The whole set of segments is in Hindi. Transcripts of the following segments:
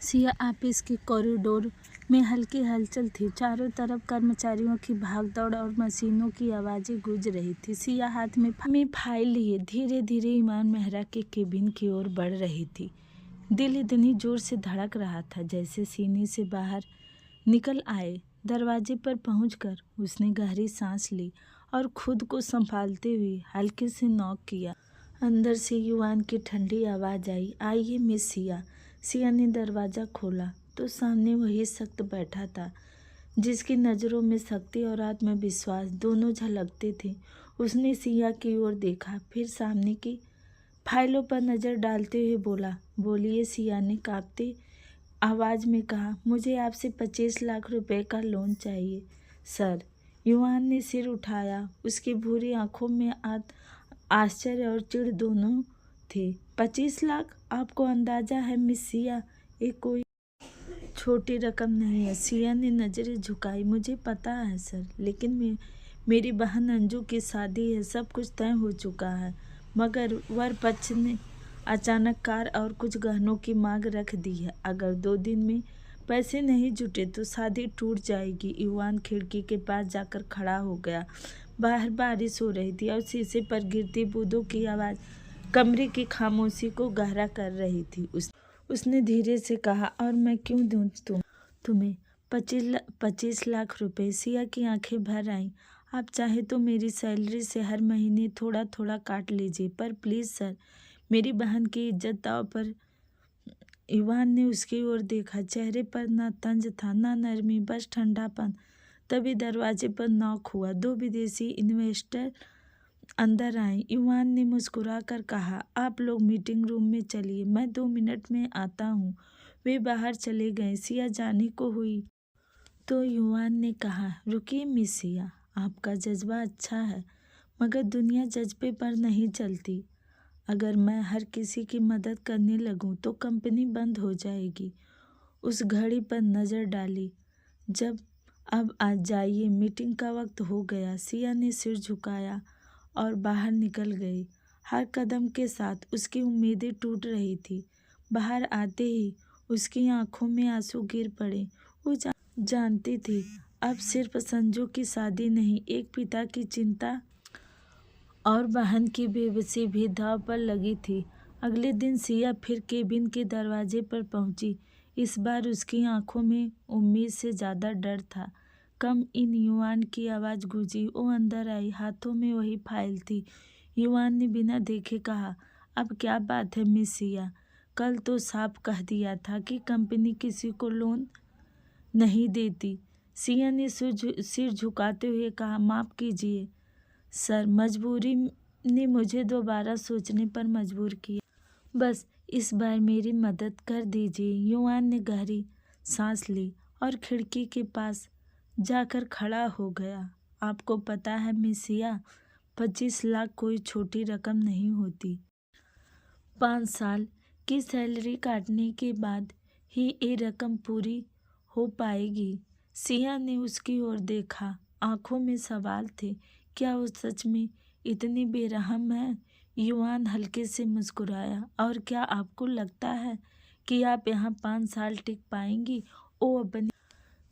सिया ऑफिस के कॉरिडोर में हल्की हलचल थी। चारों तरफ कर्मचारियों की भागदौड़ और मशीनों की आवाज़ें गूंज रही थी। सिया हाथ में फाइल लिए धीरे धीरे ईमान मेहरा के केबिन की ओर बढ़ रही थी। दिल इतनी जोर से धड़क रहा था जैसे सीने से बाहर निकल आए। दरवाजे पर पहुंचकर उसने गहरी सांस ली और खुद को संभालते हुए हल्के से नॉक किया। अंदर से युवान की ठंडी आवाज़ आई, आइए मिस सिया। सिया ने दरवाज़ा खोला तो सामने वही शख्स बैठा था जिसकी नज़रों में शक्ति और आत्मविश्वास दोनों झलकते थे। उसने सिया की ओर देखा, फिर सामने की फाइलों पर नज़र डालते हुए बोला, बोलिए। सिया ने कांपते आवाज़ में कहा, मुझे आपसे 25 लाख रुपए का लोन चाहिए सर। युवान ने सिर उठाया। उसकी भूरी आंखों में आश्चर्य और चिढ़ दोनों थे। 25 लाख? आपको अंदाज़ा है मिस सिया, ये कोई छोटी रकम नहीं है। सिया ने नज़रें झुकाई। मुझे पता है सर, लेकिन मेरी बहन अंजू की शादी है, सब कुछ तय हो चुका है। मगर वर पक्ष ने अचानक कार और कुछ गहनों की मांग रख दी है। अगर 2 दिन में पैसे नहीं जुटे तो शादी टूट जाएगी। युवान खिड़की के पास जाकर खड़ा हो गया। बाहर बारिश हो रही थी और शीशे पर गिरती बूंदों की आवाज़ कमरे की खामोशी को गहरा कर रही थी। उसने धीरे से कहा, और मैं क्यों दूं तुम्हें 25 लाख रुपए? सिया की आंखें भर आईं। आप चाहे तो मेरी सैलरी से हर महीने थोड़ा थोड़ा काट लीजिए, पर प्लीज़ सर, मेरी बहन की इज्जत दांव पर। युवान ने उसकी ओर देखा। चेहरे पर ना तंज था ना नरमी, बस ठंडापन। तभी दरवाजे पर नॉक हुआ। 2 विदेशी इन्वेस्टर अंदर आए। युवान ने मुस्कुरा कर कहा, आप लोग मीटिंग रूम में चलिए, मैं 2 मिनट में आता हूँ। वे बाहर चले गए। सिया जाने को हुई तो युवान ने कहा, रुकिए मिस सिया, आपका जज्बा अच्छा है मगर दुनिया जज्बे पर नहीं चलती। अगर मैं हर किसी की मदद करने लगूं तो कंपनी बंद हो जाएगी। उस घड़ी पर नज़र डाली। अब आज जाइए, मीटिंग का वक्त हो गया। सिया ने सिर झुकाया और बाहर निकल गई। हर कदम के साथ उसकी उम्मीदें टूट रही थी। बाहर आते ही उसकी आंखों में आंसू गिर पड़े। वो जानती थी अब सिर्फ संजू की शादी नहीं, एक पिता की चिंता और बहन की बेबसी भी दांव पर लगी थी। अगले दिन सिया फिर केबिन के दरवाजे पर पहुंची। इस बार उसकी आंखों में उम्मीद से ज़्यादा डर था। कम इन। युवान की आवाज़ गूंजी। वो अंदर आई। हाथों में वही फाइल थी। युवान ने बिना देखे कहा, अब क्या बात है मिस सिया? कल तो साफ कह दिया था कि कंपनी किसी को लोन नहीं देती। सिया ने सिर झुकाते हुए कहा, माफ़ कीजिए सर, मजबूरी ने मुझे दोबारा सोचने पर मजबूर किया। बस इस बार मेरी मदद कर दीजिए। युवान ने गहरी सांस ली और खिड़की के पास जाकर खड़ा हो गया। आपको पता है मिस सिया, 25 लाख कोई छोटी रकम नहीं होती। 5 साल की सैलरी काटने के बाद ही ये रकम पूरी हो पाएगी। सिया ने उसकी ओर देखा। आंखों में सवाल थे। क्या वो सच में इतनी बेरहम है? युवान हल्के से मुस्कुराया। और क्या आपको लगता है कि आप यहाँ 5 साल टिक पाएंगी? वो अपनी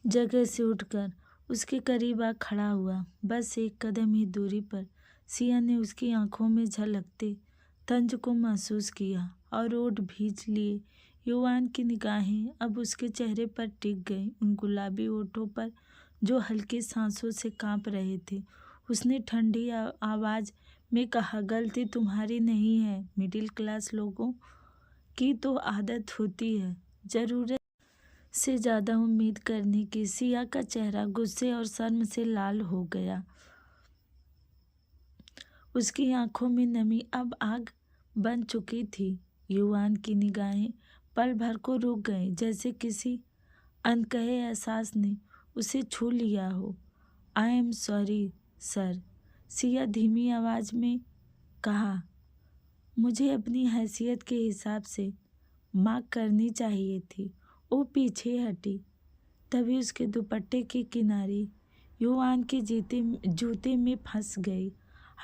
जगह से उठकर उसके करीब आ खड़ा हुआ। बस एक कदम ही दूरी पर। सिया ने उसकी आंखों में झलकते तंज को महसूस किया और ओठ भींच लिए। युवान की निगाहें अब उसके चेहरे पर टिक गईं, उन गुलाबी ओठों पर जो हल्की सांसों से कांप रहे थे। उसने ठंडी आवाज़ में कहा, गलती तुम्हारी नहीं है। मिडिल क्लास लोगों की तो आदत होती है ज़रूरत से ज़्यादा उम्मीद करने की। सिया का चेहरा गुस्से और शर्म से लाल हो गया। उसकी आंखों में नमी अब आग बन चुकी थी। युवान की निगाहें पल भर को रुक गईं, जैसे किसी अनकहे एहसास ने उसे छू लिया हो। I am sorry sir, Siya धीमी आवाज़ में कहा, मुझे अपनी हैसियत के हिसाब से माफ़ करनी चाहिए थी। वो पीछे हटी। तभी उसके दुपट्टे की किनारी युवान के जूते में फंस गई।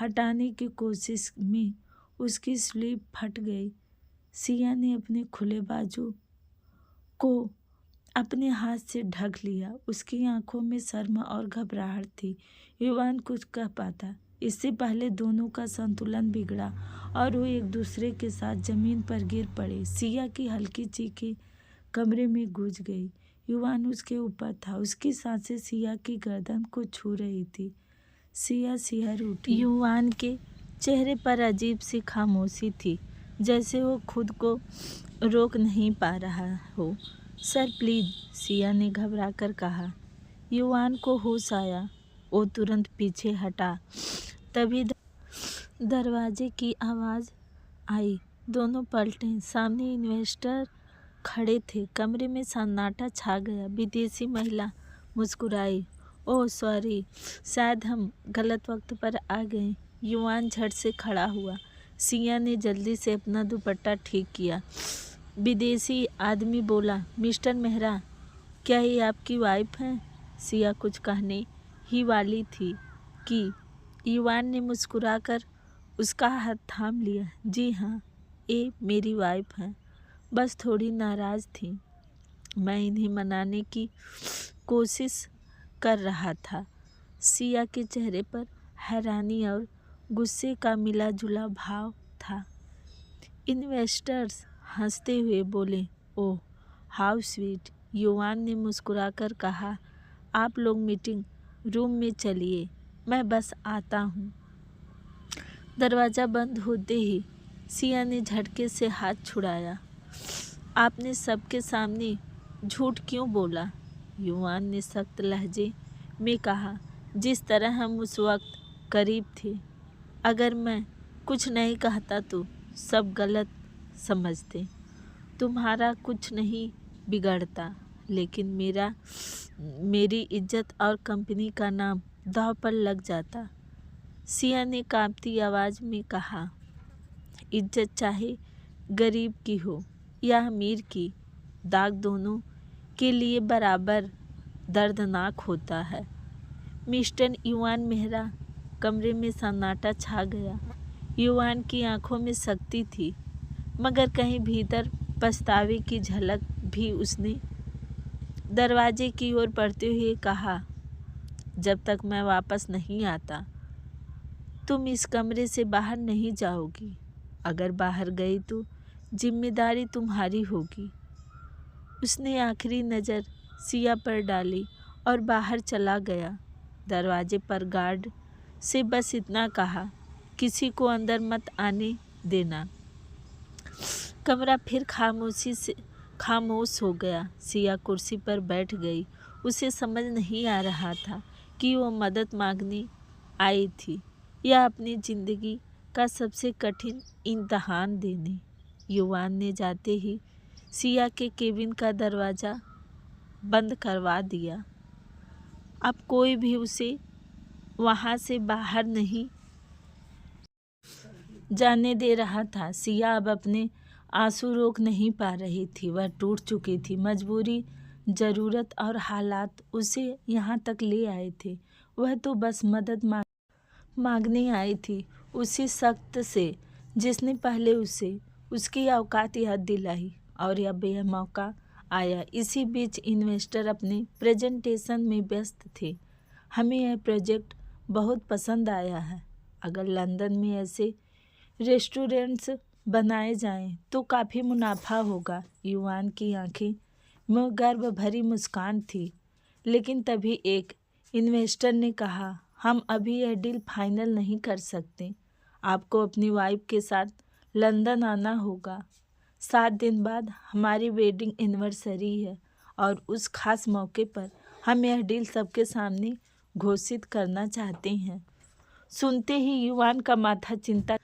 हटाने की कोशिश में उसकी स्लीव फट गई। सिया ने अपने खुले बाजू को अपने हाथ से ढक लिया। उसकी आंखों में शर्म और घबराहट थी। युवान कुछ कह पाता इससे पहले दोनों का संतुलन बिगड़ा और वो एक दूसरे के साथ जमीन पर गिर पड़े। सिया की हल्की चीखें कमरे में गूंज गई। युवान उसके ऊपर था। उसकी सांसें सिया की गर्दन को छू रही थी। सिया सिहर उठी। युवान के चेहरे पर अजीब सी खामोशी थी, जैसे वो खुद को रोक नहीं पा रहा हो। सर प्लीज, सिया ने घबरा कर कहा। युवान को होश आया। वो तुरंत पीछे हटा। तभी दरवाजे की आवाज़ आई। दोनों पलटे। सामने इन्वेस्टर खड़े थे। कमरे में सन्नाटा छा गया। विदेशी महिला मुस्कुराई। ओह सॉरी, शायद हम गलत वक्त पर आ गए। युवान झट से खड़ा हुआ। सिया ने जल्दी से अपना दुपट्टा ठीक किया। विदेशी आदमी बोला, मिस्टर मेहरा, क्या ये आपकी वाइफ है? सिया कुछ कहने ही वाली थी कि युवान ने मुस्कुराकर उसका हाथ थाम लिया। जी हाँ, ये मेरी वाइफ है, बस थोड़ी नाराज़ थी। मैं इन्हें मनाने की कोशिश कर रहा था। सिया के चेहरे पर हैरानी और गुस्से का मिला जुला भाव था। इन्वेस्टर्स हंसते हुए बोले, ओह हाउ स्वीट। युवान ने मुस्कुराकर कहा, आप लोग मीटिंग रूम में चलिए, मैं बस आता हूँ। दरवाज़ा बंद होते ही सिया ने झटके से हाथ छुड़ाया। आपने सबके सामने झूठ क्यों बोला? युवान ने सख्त लहजे में कहा, जिस तरह हम उस वक्त करीब थे। अगर मैं कुछ नहीं कहता तो सब गलत समझते। तुम्हारा कुछ नहीं बिगड़ता, लेकिन मेरी इज्जत और कंपनी का नाम दांव पर लग जाता। सिया ने कांपती आवाज़ में कहा, इज्जत चाहे गरीब की हो या अमीर की, दाग दोनों के लिए बराबर दर्दनाक होता है। मिस्टर युवान मेहरा। कमरे में सन्नाटा छा गया। युवान की आंखों में सख्ती थी, मगर कहीं भीतर पछतावे की झलक भी। उसने दरवाजे की ओर बढ़ते हुए कहा, जब तक मैं वापस नहीं आता तुम इस कमरे से बाहर नहीं जाओगी। अगर बाहर गई तो जिम्मेदारी तुम्हारी होगी। उसने आखिरी नज़र सिया पर डाली और बाहर चला गया। दरवाजे पर गार्ड से बस इतना कहा, किसी को अंदर मत आने देना। कमरा फिर खामोश हो गया। सिया कुर्सी पर बैठ गई। उसे समझ नहीं आ रहा था कि वो मदद मांगने आई थी या अपनी ज़िंदगी का सबसे कठिन इम्तहान देने। युवान ने जाते ही सिया के केबिन का दरवाज़ा बंद करवा दिया। अब कोई भी उसे वहाँ से बाहर नहीं जाने दे रहा था। सिया अब अपने आंसू रोक नहीं पा रही थी। वह टूट चुकी थी। मजबूरी, ज़रूरत और हालात उसे यहाँ तक ले आए थे। वह तो बस मदद मांगने आई थी, उसी सख्त से जिसने पहले उसे उसकी औकात याद दिलाई। और अब यह मौका आया। इसी बीच इन्वेस्टर अपने प्रेजेंटेशन में व्यस्त थे। हमें यह प्रोजेक्ट बहुत पसंद आया है। अगर लंदन में ऐसे रेस्टोरेंट्स बनाए जाएं तो काफ़ी मुनाफा होगा। युवान की आंखें में गर्व भरी मुस्कान थी। लेकिन तभी एक इन्वेस्टर ने कहा, हम अभी यह डील फाइनल नहीं कर सकते। आपको अपनी वाइफ के साथ लंदन आना होगा। 7 दिन बाद हमारी वेडिंग एनिवर्सरी है और उस खास मौके पर हम यह डील सबके सामने घोषित करना चाहते हैं। सुनते ही युवान का माथा चिंता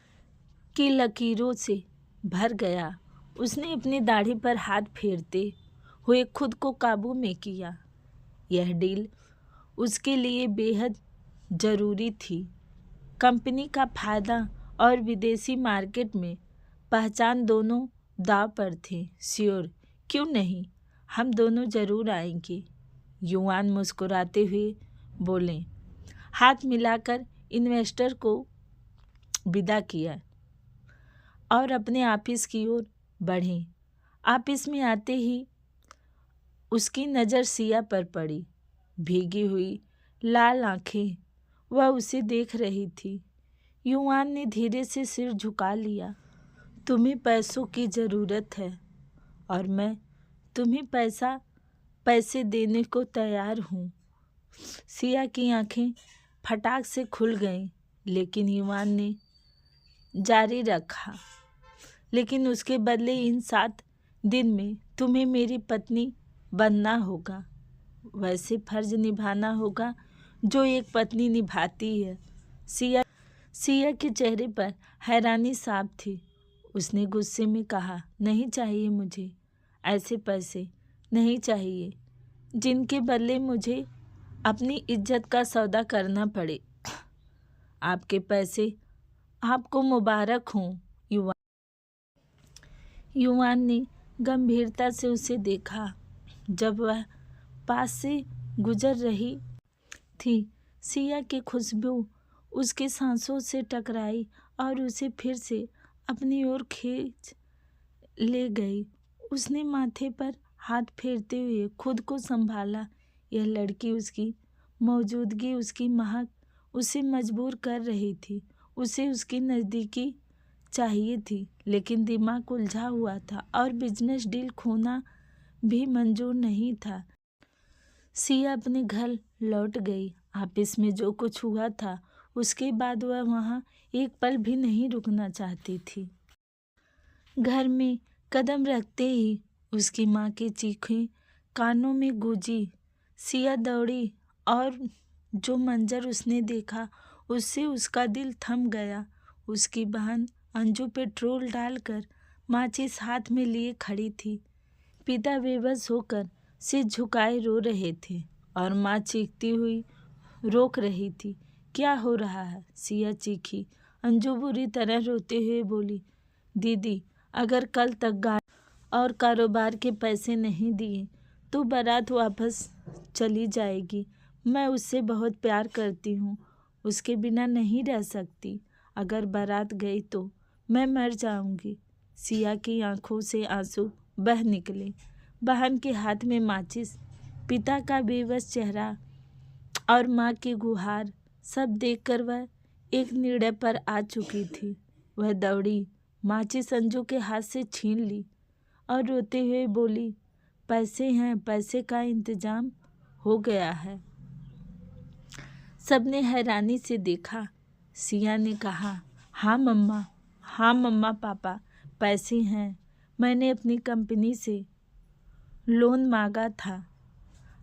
की लकीरों से भर गया। उसने अपनी दाढ़ी पर हाथ फेरते हुए खुद को काबू में किया। यह डील उसके लिए बेहद ज़रूरी थी। कंपनी का फ़ायदा और विदेशी मार्केट में पहचान दोनों दांव पर थे। श्योर, क्यों नहीं, हम दोनों ज़रूर आएंगे। युवान मुस्कुराते हुए बोले। हाथ मिलाकर इन्वेस्टर को विदा किया और अपने ऑफिस की ओर बढ़े। ऑफिस में आते ही उसकी नज़र सिया पर पड़ी। भीगी हुई लाल आंखें वह उसे देख रही थी। युवान ने धीरे से सिर झुका लिया। तुम्हें पैसों की ज़रूरत है और मैं तुम्हें पैसे देने को तैयार हूँ। सिया की आंखें फटाक से खुल गईं, लेकिन युवान ने जारी रखा, लेकिन उसके बदले इन 7 दिन में तुम्हें मेरी पत्नी बनना होगा। वैसे फर्ज निभाना होगा जो एक पत्नी निभाती है। सिया के चेहरे पर हैरानी साफ थी। उसने गुस्से में कहा, नहीं चाहिए मुझे ऐसे पैसे, नहीं चाहिए जिनके बदले मुझे अपनी इज्जत का सौदा करना पड़े। आपके पैसे आपको मुबारक हों। युवान ने गंभीरता से उसे देखा। जब वह पास से गुजर रही थी, सिया की खुशबू उसके सांसों से टकराई और उसे फिर से अपनी ओर खींच ले गई। उसने माथे पर हाथ फेरते हुए खुद को संभाला। यह लड़की, उसकी मौजूदगी, उसकी महक उसे मजबूर कर रही थी। उसे उसकी नज़दीकी चाहिए थी, लेकिन दिमाग उलझा हुआ था और बिजनेस डील खोना भी मंजूर नहीं था। सिया अपने घर लौट गई। ऑफिस में जो कुछ हुआ था उसके बाद वह वहाँ एक पल भी नहीं रुकना चाहती थी। घर में कदम रखते ही उसकी माँ की चीखें कानों में गूंजी। सिया दौड़ी और जो मंजर उसने देखा उससे उसका दिल थम गया। उसकी बहन अंजू पेट्रोल डालकर माचिस हाथ में लिए खड़ी थी। पिता बेबस होकर सिर झुकाए रो रहे थे और माँ चीखती हुई रोक रही थी। क्या हो रहा है? सिया चीखी। अंजू बुरी तरह रोते हुए बोली, दीदी, अगर कल तक गाड़ी और कारोबार के पैसे नहीं दिए तो बारात वापस चली जाएगी। मैं उससे बहुत प्यार करती हूँ, उसके बिना नहीं रह सकती। अगर बारात गई तो मैं मर जाऊंगी। सिया की आंखों से आंसू बह निकले। बहन के हाथ में माचिस, पिता का बेबस चेहरा और माँ की गुहार, सब देखकर वह एक निर्णय पर आ चुकी थी। वह दौड़ी, माचिस अंजू के हाथ से छीन ली और रोते हुए बोली, पैसे हैं, पैसे का इंतजाम हो गया है। सबने हैरानी से देखा। सिया ने कहा, हाँ मम्मा पापा, पैसे हैं। मैंने अपनी कंपनी से लोन मांगा था।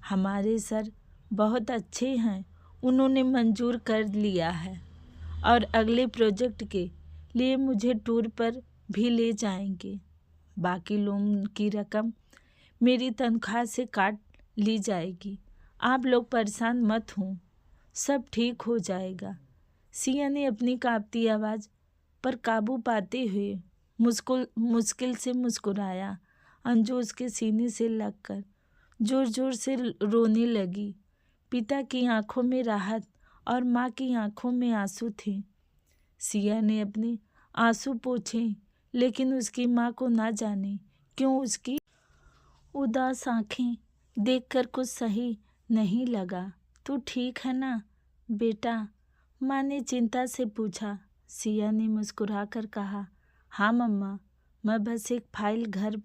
हमारे सर बहुत अच्छे हैं, उन्होंने मंजूर कर लिया है और अगले प्रोजेक्ट के लिए मुझे टूर पर भी ले जाएंगे। बाकी लोन की रकम मेरी तनख्वाह से काट ली जाएगी। आप लोग परेशान मत हों, सब ठीक हो जाएगा। सिया ने अपनी कांपती आवाज़ पर काबू पाते हुए मुश्किल से मुस्कुराया। अंजू उसके सीने से लगकर जोर जोर से रोने लगी। पिता की आंखों में राहत और माँ की आंखों में आंसू थे। सिया ने अपने आंसू पोंछे, लेकिन उसकी माँ को ना जाने क्यों उसकी उदास आंखें देखकर कुछ सही नहीं लगा। तू ठीक है ना बेटा? माँ ने चिंता से पूछा। सिया ने मुस्कुराकर कहा, हाँ मम्मा, मैं बस एक फाइल घर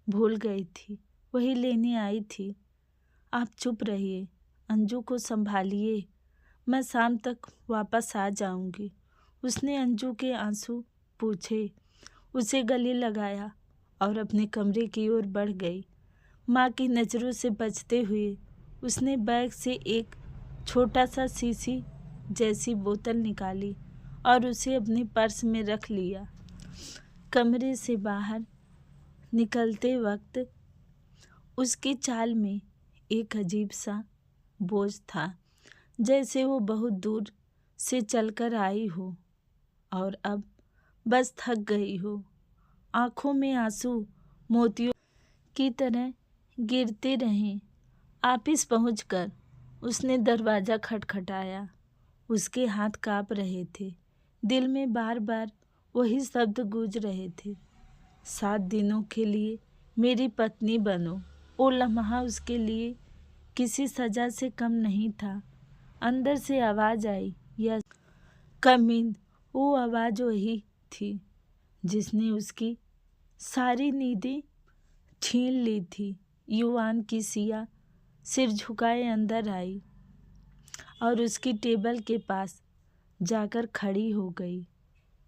भूल गई थी, वही लेने आई थी। आप चुप रहिए, अंजू को संभालिए, मैं शाम तक वापस आ जाऊंगी। उसने अंजू के आंसू पूछे, उसे गले लगाया और अपने कमरे की ओर बढ़ गई। माँ की नज़रों से बचते हुए उसने बैग से एक छोटा सा शीशी जैसी बोतल निकाली और उसे अपने पर्स में रख लिया। कमरे से बाहर निकलते वक्त उसकी चाल में एक अजीब सा बोझ था, जैसे वो बहुत दूर से चलकर आई हो और अब बस थक गई हो। आँखों में आंसू मोतियों की तरह गिरते रहें। ऑफिस पहुंचकर उसने दरवाज़ा खटखटाया। उसके हाथ काँप रहे थे, दिल में बार बार वही शब्द गूंज रहे थे, 7 दिनों के लिए मेरी पत्नी बनो। वो लम्हा उसके लिए किसी सजा से कम नहीं था। अंदर से आवाज़ आई, यस कम इन। वो आवाज़ वही थी जिसने उसकी सारी नींदें छीन ली थी। युवान की सिया सिर झुकाए अंदर आई और उसकी टेबल के पास जाकर खड़ी हो गई।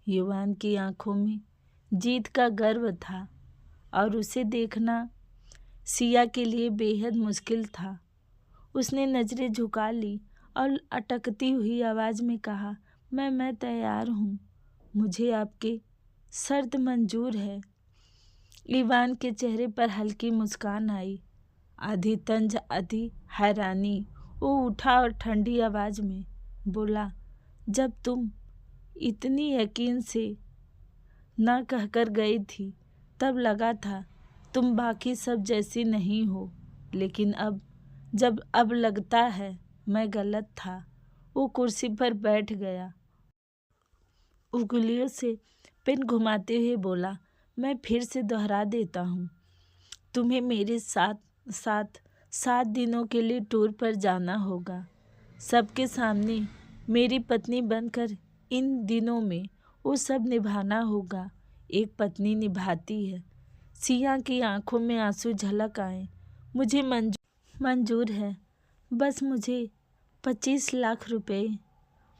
युवान की आंखों में जीत का गर्व था और उसे देखना सिया के लिए बेहद मुश्किल था। उसने नज़रें झुका ली और अटकती हुई आवाज़ में कहा, मैं तैयार हूँ। मुझे आपकी शर्त मंजूर है। ईवान के चेहरे पर हल्की मुस्कान आई, आधी तंज आधी हैरानी। वो उठा और ठंडी आवाज़ में बोला, जब तुम इतनी यकीन से ना कहकर गई थी तब लगा था तुम बाकी सब जैसी नहीं हो, लेकिन अब लगता है मैं गलत था। वो कुर्सी पर बैठ गया, उंगलियों से पेन घुमाते हुए बोला, मैं फिर से दोहरा देता हूँ, तुम्हें मेरे साथ 7 दिनों के लिए टूर पर जाना होगा। सबके सामने मेरी पत्नी बनकर इन दिनों में वो सब निभाना होगा। एक पत्नी निभाती है। सिया की आंखों में आंसू झलक आए। मुझे मंजूर है, बस मुझे 25 लाख रुपए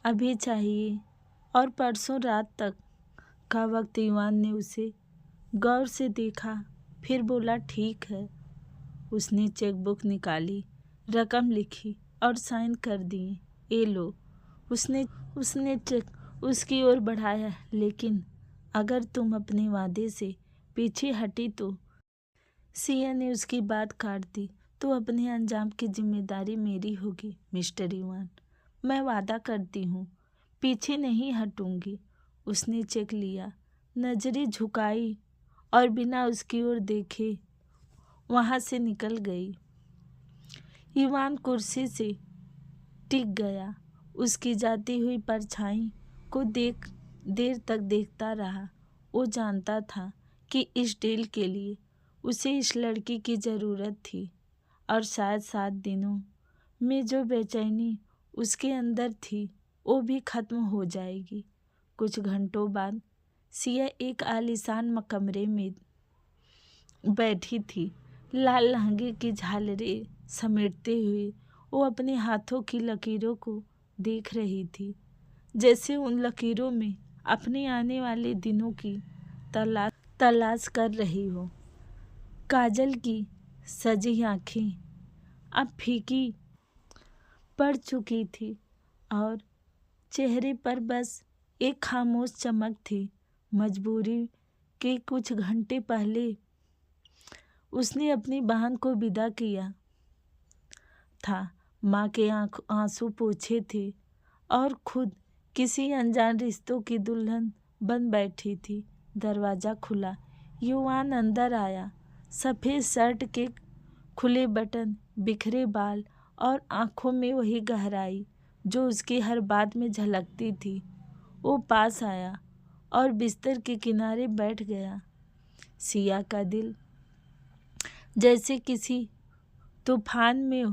अभी चाहिए और परसों रात तक का वक्त। ईवान ने उसे गौर से देखा, फिर बोला, ठीक है। उसने चेकबुक निकाली, रकम लिखी और साइन कर दिए। ये लो। उसने चेक उसकी ओर बढ़ाया, लेकिन अगर तुम अपने वादे से पीछे हटी तो। सिया ने उसकी बात काट दी, तो अपने अंजाम की जिम्मेदारी मेरी होगी मिस्टर ईवान। मैं वादा करती हूँ पीछे नहीं हटूंगी। उसने चेक लिया, नजरें झुकाई और बिना उसकी ओर देखे वहाँ से निकल गई। ईवान कुर्सी से टिक गया, उसकी जाती हुई परछाई को देर तक देखता रहा। वो जानता था कि इस डील के लिए उसे इस लड़की की ज़रूरत थी और शायद 7 दिनों में जो बेचैनी उसके अंदर थी वो भी खत्म हो जाएगी। कुछ घंटों बाद सिया एक आलीशान कमरे में बैठी थी। लाल लहंगे की झालरें समेटते हुए वो अपने हाथों की लकीरों को देख रही थी, जैसे उन लकीरों में अपने आने वाले दिनों की तलाश कर रही हो। काजल की सजी आँखें अब फीकी पड़ चुकी थी और चेहरे पर बस एक खामोश चमक थी। मजबूरी के कुछ घंटे पहले उसने अपनी बहन को विदा किया था, माँ के आंसू पोंछे थे और खुद किसी अनजान रिश्तों की दुल्हन बन बैठी थी। दरवाज़ा खुला, युवान अंदर आया। सफ़ेद शर्ट के खुले बटन, बिखरे बाल और आंखों में वही गहराई जो उसकी हर बात में झलकती थी। वो पास आया और बिस्तर के किनारे बैठ गया। सिया का दिल जैसे किसी तूफान में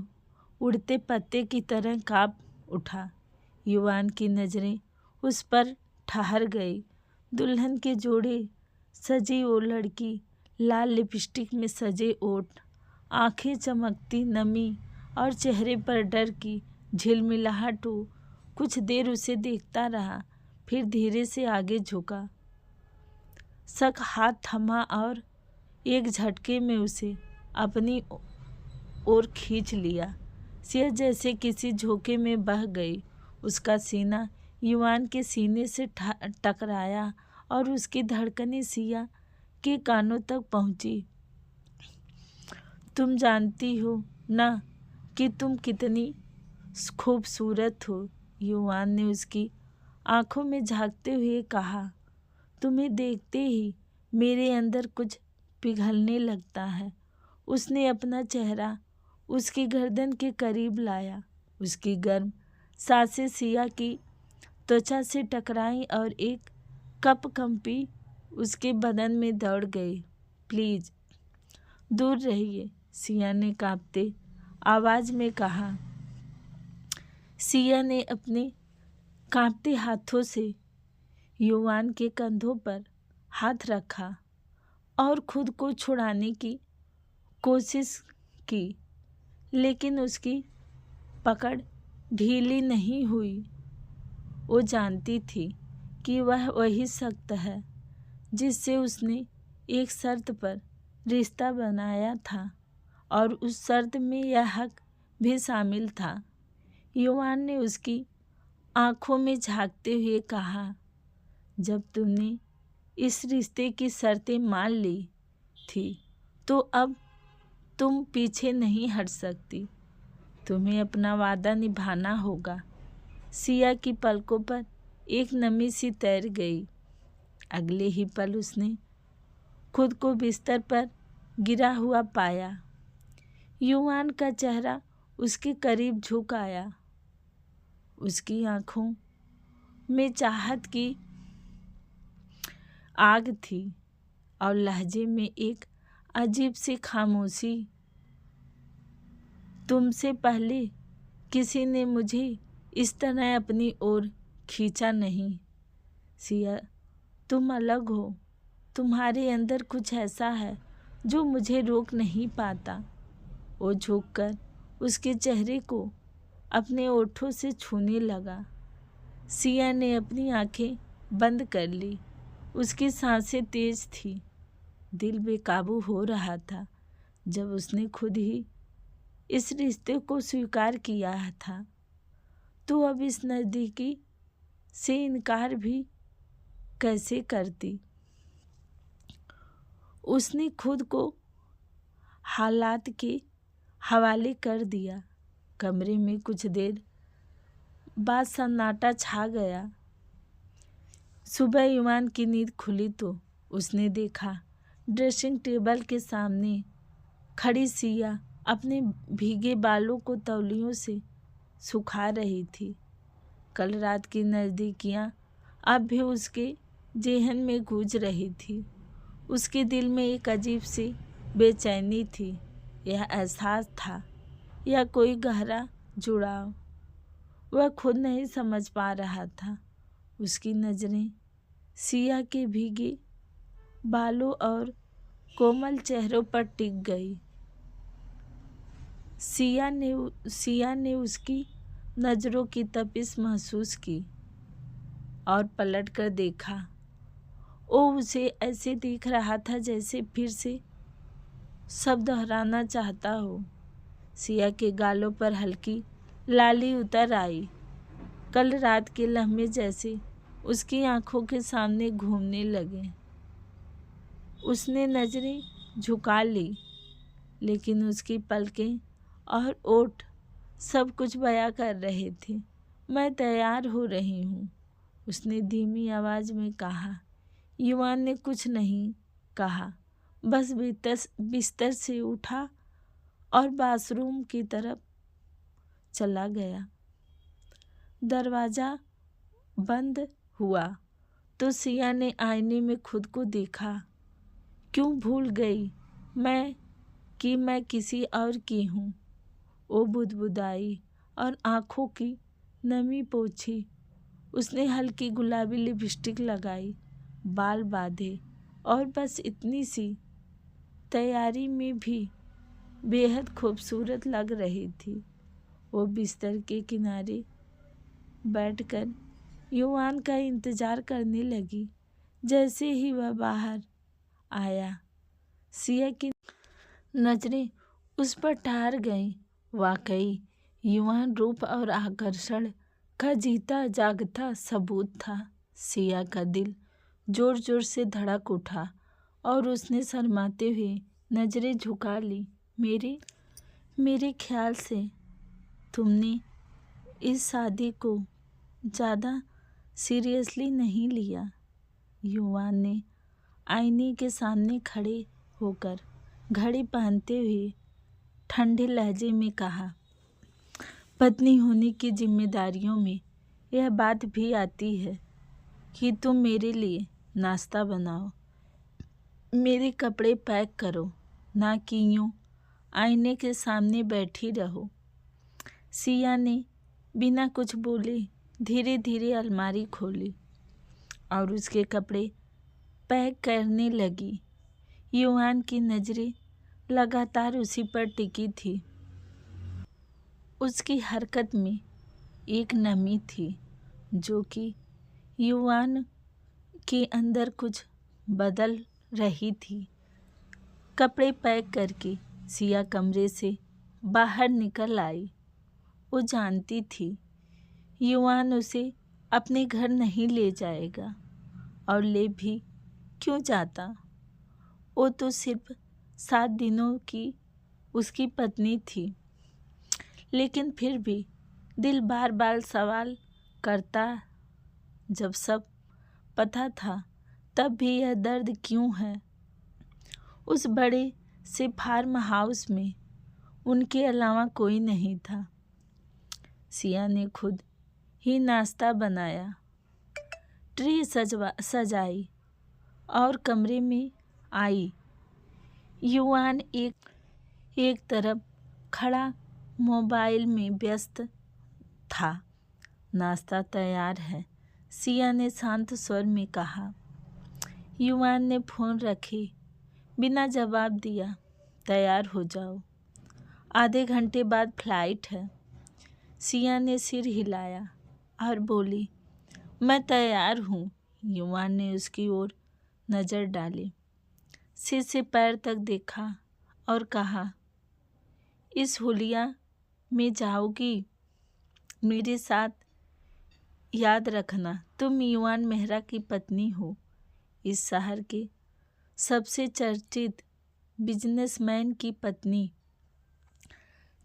उड़ते पत्ते की तरह कांप उठा। युवान की नज़रें उस पर ठहर गई। दुल्हन के जोड़े सजी वो लड़की, लाल लिपस्टिक में सजे ओठ, आंखें चमकती नमी और चेहरे पर डर की झिलमिलाहट। कुछ देर उसे देखता रहा, फिर धीरे से आगे झुका, शक हाथ थमा और एक झटके में उसे अपनी ओर खींच लिया। सिया जैसे किसी झोंके में बह गई। उसका सीना युवान के सीने से टकराया और उसकी धड़कनें सिया के कानों तक पहुंची। तुम जानती हो ना कि तुम कितनी खूबसूरत हो, युवान ने उसकी आंखों में झांकते हुए कहा। तुम्हें देखते ही मेरे अंदर कुछ पिघलने लगता है। उसने अपना चेहरा उसकी गर्दन के करीब लाया। उसकी गर्म सांसें सिया की त्वचा से टकराई और एक कंपी उसके बदन में दौड़ गई। प्लीज़ दूर रहिए, सिया ने कांपते आवाज में कहा। सिया ने अपने कांपते हाथों से युवान के कंधों पर हाथ रखा और खुद को छुड़ाने की कोशिश की, लेकिन उसकी पकड़ ढीली नहीं हुई। वो जानती थी कि वह वही शख्स है जिससे उसने एक शर्त पर रिश्ता बनाया था और उस शर्त में यह हक भी शामिल था। युवान ने उसकी आंखों में झांकते हुए कहा, जब तुमने इस रिश्ते की शर्तें मान ली थी तो अब तुम पीछे नहीं हट सकती। तुम्हें अपना वादा निभाना होगा। सिया की पलकों पर एक नमी सी तैर गई। अगले ही पल उसने खुद को बिस्तर पर गिरा हुआ पाया। युवान का चेहरा उसके करीब झुक आया। उसकी आंखों में चाहत की आग थी और लहजे में एक अजीब सी खामोशी। तुमसे पहले किसी ने मुझे इस तरह अपनी ओर खींचा नहीं। सिया, तुम अलग हो। तुम्हारे अंदर कुछ ऐसा है जो मुझे रोक नहीं पाता। वो झुककर उसके चेहरे को अपने ओठों से छूने लगा। सिया ने अपनी आंखें बंद कर ली। उसकी सांसें तेज थी। दिल बेकाबू हो रहा था जब उसने खुद ही इस रिश्ते को स्वीकार किया था, तो अब इस नज़दीकी से इनकार भी कैसे करती। उसने खुद को हालात के हवाले कर दिया। कमरे में कुछ देर बाद सन्नाटा छा गया। सुबह युवान की नींद खुली तो उसने देखा ड्रेसिंग टेबल के सामने खड़ी सिया अपने भीगे बालों को तौलियों से सुखा रही थी। कल रात की नज़दीकियाँ अब भी उसके जेहन में गूंज रही थी। उसके दिल में एक अजीब सी बेचैनी थी। यह एहसास था या कोई गहरा जुड़ाव, वह खुद नहीं समझ पा रहा था। उसकी नज़रें सिया के भीगे बालों और कोमल चेहरों पर टिक गई। सिया ने उसकी नज़रों की तपिश महसूस की और पलटकर देखा। वो उसे ऐसे देख रहा था जैसे फिर से सब दोहराना चाहता हो। सिया के गालों पर हल्की लाली उतर आई। कल रात के लम्हे जैसे उसकी आंखों के सामने घूमने लगे। उसने नज़रें झुका ली, लेकिन उसकी पलकें और ओठ सब कुछ बयां कर रहे थे। मैं तैयार हो रही हूँ, उसने धीमी आवाज़ में कहा। युवान ने कुछ नहीं कहा, बस बिस्तर से उठा और बाथरूम की तरफ चला गया। दरवाज़ा बंद हुआ तो सिया ने आईने में खुद को देखा। क्यों भूल गई मैं किसी और की हूँ, वो बुदबुदाई और आँखों की नमी पोंछी। उसने हल्की गुलाबी लिपस्टिक लगाई, बाल बांधे और बस इतनी सी तैयारी में भी बेहद खूबसूरत लग रही थी। वो बिस्तर के किनारे बैठकर युवान का इंतज़ार करने लगी। जैसे ही वह बाहर आया, सिया की नज़रें उस पर ठहर गईं। वाकई युवान रूप और आकर्षण का जीता जागता सबूत था। सिया का दिल जोर जोर से धड़क उठा और उसने शर्माते हुए नज़रें झुका ली। मेरे ख्याल से तुमने इस शादी को ज़्यादा सीरियसली नहीं लिया, युवान ने आईने के सामने खड़े होकर घड़ी पहनते हुए ठंडे लहजे में कहा। पत्नी होने की जिम्मेदारियों में यह बात भी आती है कि तुम मेरे लिए नाश्ता बनाओ, मेरे कपड़े पैक करो, ना कि यूँ आईने के सामने बैठी रहो। सिया ने बिना कुछ बोले धीरे धीरे अलमारी खोली और उसके कपड़े पैक करने लगी। युवान की नज़रें लगातार उसी पर टिकी थी। उसकी हरकत में एक नमी थी जो कि युवान के अंदर कुछ बदल रही थी। कपड़े पैक करके सिया कमरे से बाहर निकल आई। वो जानती थी युवान उसे अपने घर नहीं ले जाएगा, और ले भी क्यों जाता। वो तो सिर्फ 7 दिनों की उसकी पत्नी थी, लेकिन फिर भी दिल बार बार सवाल करता, जब सब पता था तब भी यह दर्द क्यों है। उस बड़े से फार्म हाउस में उनके अलावा कोई नहीं था। सिया ने खुद ही नाश्ता बनाया, ट्रे सजाई और कमरे में आई। युवान एक तरफ खड़ा मोबाइल में व्यस्त था। नाश्ता तैयार है, सिया ने शांत स्वर में कहा। युवान ने फ़ोन रखे बिना जवाब दिया। तैयार हो जाओ, आधे घंटे बाद फ्लाइट है। सिया ने सिर हिलाया और बोली, मैं तैयार हूँ। युवान ने उसकी ओर नज़र डाली, सिर से पैर तक देखा और कहा, इस हुलिया में जाओगी? मेरे साथ? याद रखना, तुम युवान मेहरा की पत्नी हो, इस शहर के सबसे चर्चित बिजनेसमैन की पत्नी।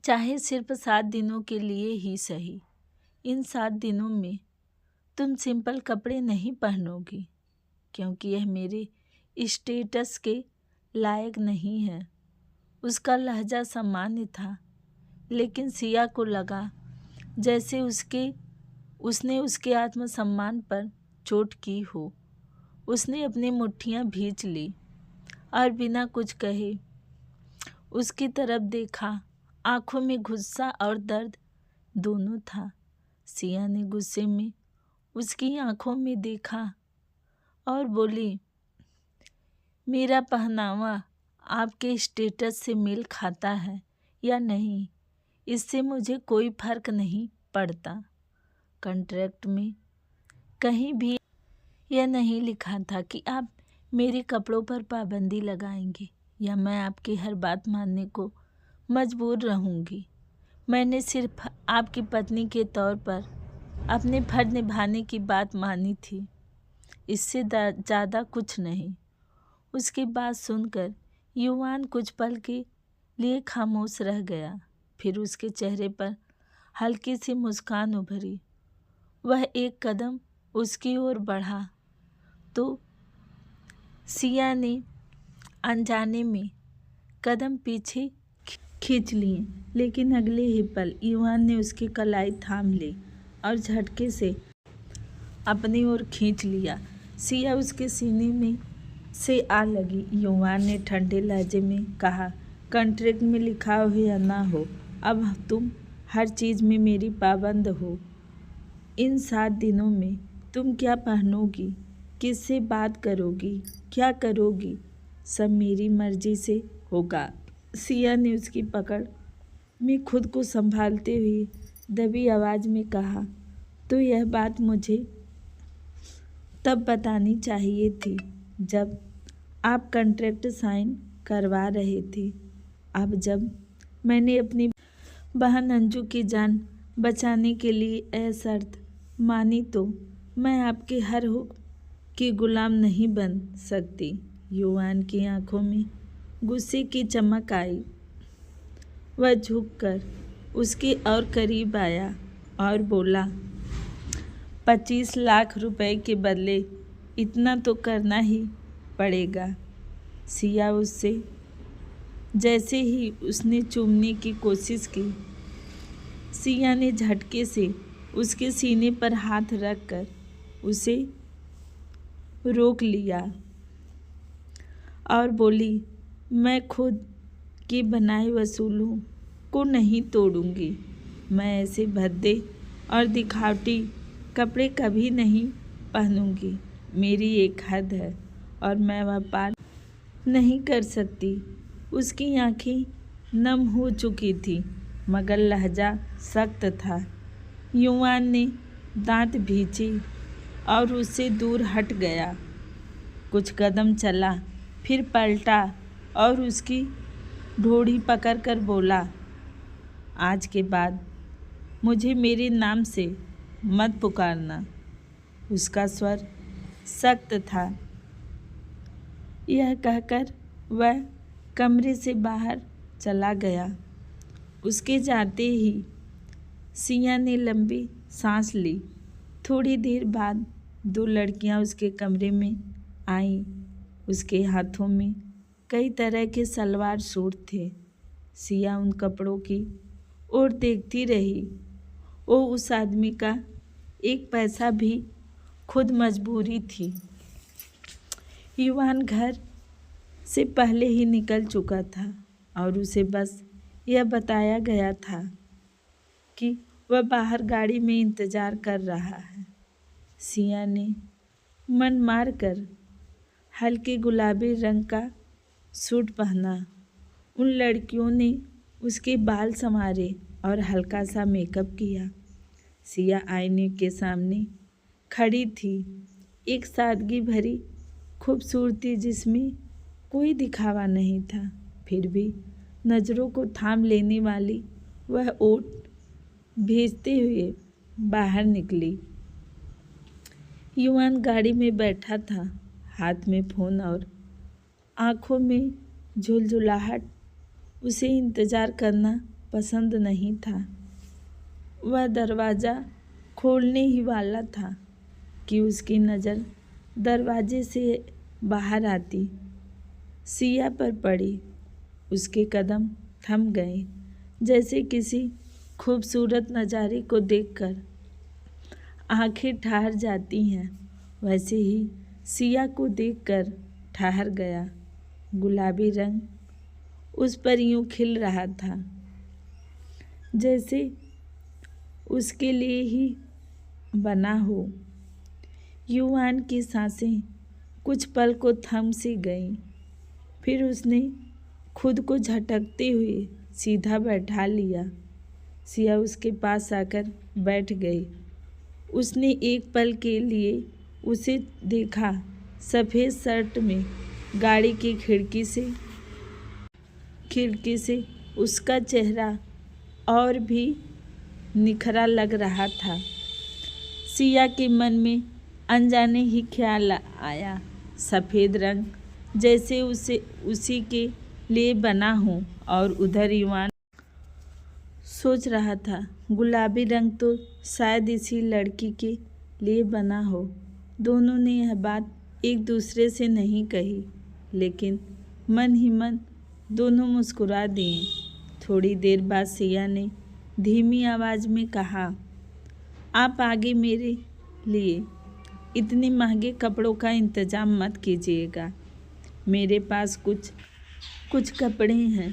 चाहे सिर्फ 7 दिनों के लिए ही सही। इन 7 दिनों में तुम सिंपल कपड़े नहीं पहनोगी, क्योंकि यह मेरे स्टेटस के लायक नहीं है। उसका लहजा सामान्य था, लेकिन सिया को लगा जैसे उसने उसके आत्मसम्मान पर चोट की हो। उसने अपनी मुट्ठियां भींच ली और बिना कुछ कहे उसकी तरफ देखा। आंखों में गुस्सा और दर्द दोनों था। सिया ने गुस्से में उसकी आंखों में देखा और बोली, मेरा पहनावा आपके स्टेटस से मेल खाता है या नहीं, इससे मुझे कोई फर्क नहीं पड़ता। कॉन्ट्रैक्ट में कहीं भी यह नहीं लिखा था कि आप मेरे कपड़ों पर पाबंदी लगाएंगे या मैं आपकी हर बात मानने को मजबूर रहूंगी। मैंने सिर्फ आपकी पत्नी के तौर पर अपने फर्ज निभाने की बात मानी थी, इससे ज़्यादा कुछ नहीं। उसकी बात सुनकर युवान कुछ पल के लिए खामोश रह गया। फिर उसके चेहरे पर हल्की सी मुस्कान उभरी। वह एक कदम उसकी ओर बढ़ा तो सिया ने अनजाने में कदम पीछे खींच लिए, लेकिन अगले ही पल युवान ने उसकी कलाई थाम ली और झटके से अपनी ओर खींच लिया। सिया उसके सीने में से आ लगी। युवान ने ठंडे लहजे में कहा, कॉन्ट्रैक्ट में लिखा हो या ना हो, अब तुम हर चीज़ में मेरी पाबंद हो। इन 7 दिनों में तुम क्या पहनोगी, किससे बात करोगी, क्या करोगी, सब मेरी मर्जी से होगा। सिया ने उसकी पकड़ में खुद को संभालते हुए दबी आवाज़ में कहा, तो यह बात मुझे तब बतानी चाहिए थी जब आप कॉन्ट्रैक्ट साइन करवा रहे थे। अब जब मैंने अपनी बहन अंजू की जान बचाने के लिए शर्त मानी तो मैं आपके हर हुक्म की गुलाम नहीं बन सकती। युवान की आंखों में गुस्से की चमक आई। वह झुककर उसके और करीब आया और बोला, 25 लाख रुपए के बदले इतना तो करना ही पड़ेगा। सिया उससे जैसे ही उसने चूमने की कोशिश की, सिया ने झटके से उसके सीने पर हाथ रखकर उसे रोक लिया और बोली, मैं खुद के बनाए वसूलों को नहीं तोड़ूंगी। मैं ऐसे भद्दे और दिखावटी कपड़े कभी नहीं पहनूंगी। मेरी एक हद है और मैं वह पार नहीं कर सकती। उसकी आंखें नम हो चुकी थी मगर लहजा सख्त था। युवान ने दांत भींचे और उससे दूर हट गया। कुछ कदम चला, फिर पलटा और उसकी ढोड़ी पकड़कर बोला, आज के बाद मुझे मेरे नाम से मत पुकारना। उसका स्वर सख्त था। यह कहकर वह कमरे से बाहर चला गया। उसके जाते ही सिया ने लंबी सांस ली। थोड़ी देर बाद 2 लड़कियां उसके कमरे में आईं। उसके हाथों में कई तरह के सलवार सूट थे। सिया उन कपड़ों की ओर देखती रही। वो उस आदमी का एक पैसा भी खुद मजबूरी थी। युवान घर से पहले ही निकल चुका था और उसे बस यह बताया गया था कि वह बाहर गाड़ी में इंतज़ार कर रहा है। सिया ने मन मार कर हल्के गुलाबी रंग का सूट पहना। उन लड़कियों ने उसके बाल संवारे और हल्का सा मेकअप किया। सिया आईने के सामने खड़ी थी। एक सादगी भरी खूबसूरती जिसमें कोई दिखावा नहीं था, फिर भी नज़रों को थाम लेने वाली वह ओट भेजते हुए बाहर निकली। युवान गाड़ी में बैठा था, हाथ में फ़ोन और आँखों में झुलझुलाहट। उसे इंतज़ार करना पसंद नहीं था। वह दरवाज़ा खोलने ही वाला था कि उसकी नज़र दरवाजे से बाहर आती सिया पर पड़ी। उसके कदम थम गए, जैसे किसी खूबसूरत नज़ारे को देखकर आंखें ठहर जाती हैं, वैसे ही सिया को देखकर ठहर गया। गुलाबी रंग उस पर यूं खिल रहा था जैसे उसके लिए ही बना हो। युवान की सांसें कुछ पल को थम सी गईं। फिर उसने खुद को झटकते हुए सीधा बैठा लिया। सिया उसके पास आकर बैठ गई। उसने एक पल के लिए उसे देखा। सफ़ेद शर्ट में गाड़ी की खिड़की से उसका चेहरा और भी निखरा लग रहा था। सिया के मन में अनजाने ही ख्याल आया, सफ़ेद रंग जैसे उसी के लिए बना हो। और उधर युवान सोच रहा था, गुलाबी रंग तो शायद इसी लड़की के लिए बना हो। दोनों ने यह बात एक दूसरे से नहीं कही, लेकिन मन ही मन दोनों मुस्कुरा दिए। थोड़ी देर बाद सिया ने धीमी आवाज़ में कहा, आप आगे मेरे लिए इतने महंगे कपड़ों का इंतज़ाम मत कीजिएगा। मेरे पास कुछ कपड़े हैं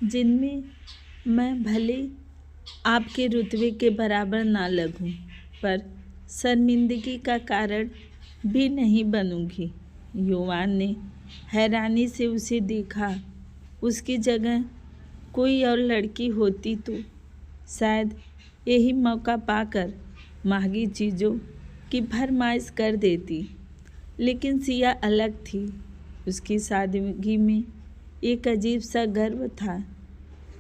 जिनमें मैं भले आपके रुतबे के बराबर ना लगूं, पर शर्मिंदगी का कारण भी नहीं बनूंगी। युवान ने हैरानी से उसे देखा। उसकी जगह कोई और लड़की होती तो शायद यही मौका पाकर महंगी चीज़ों की फरमाइश कर देती, लेकिन सिया अलग थी। उसकी सादगी में एक अजीब सा गर्व था।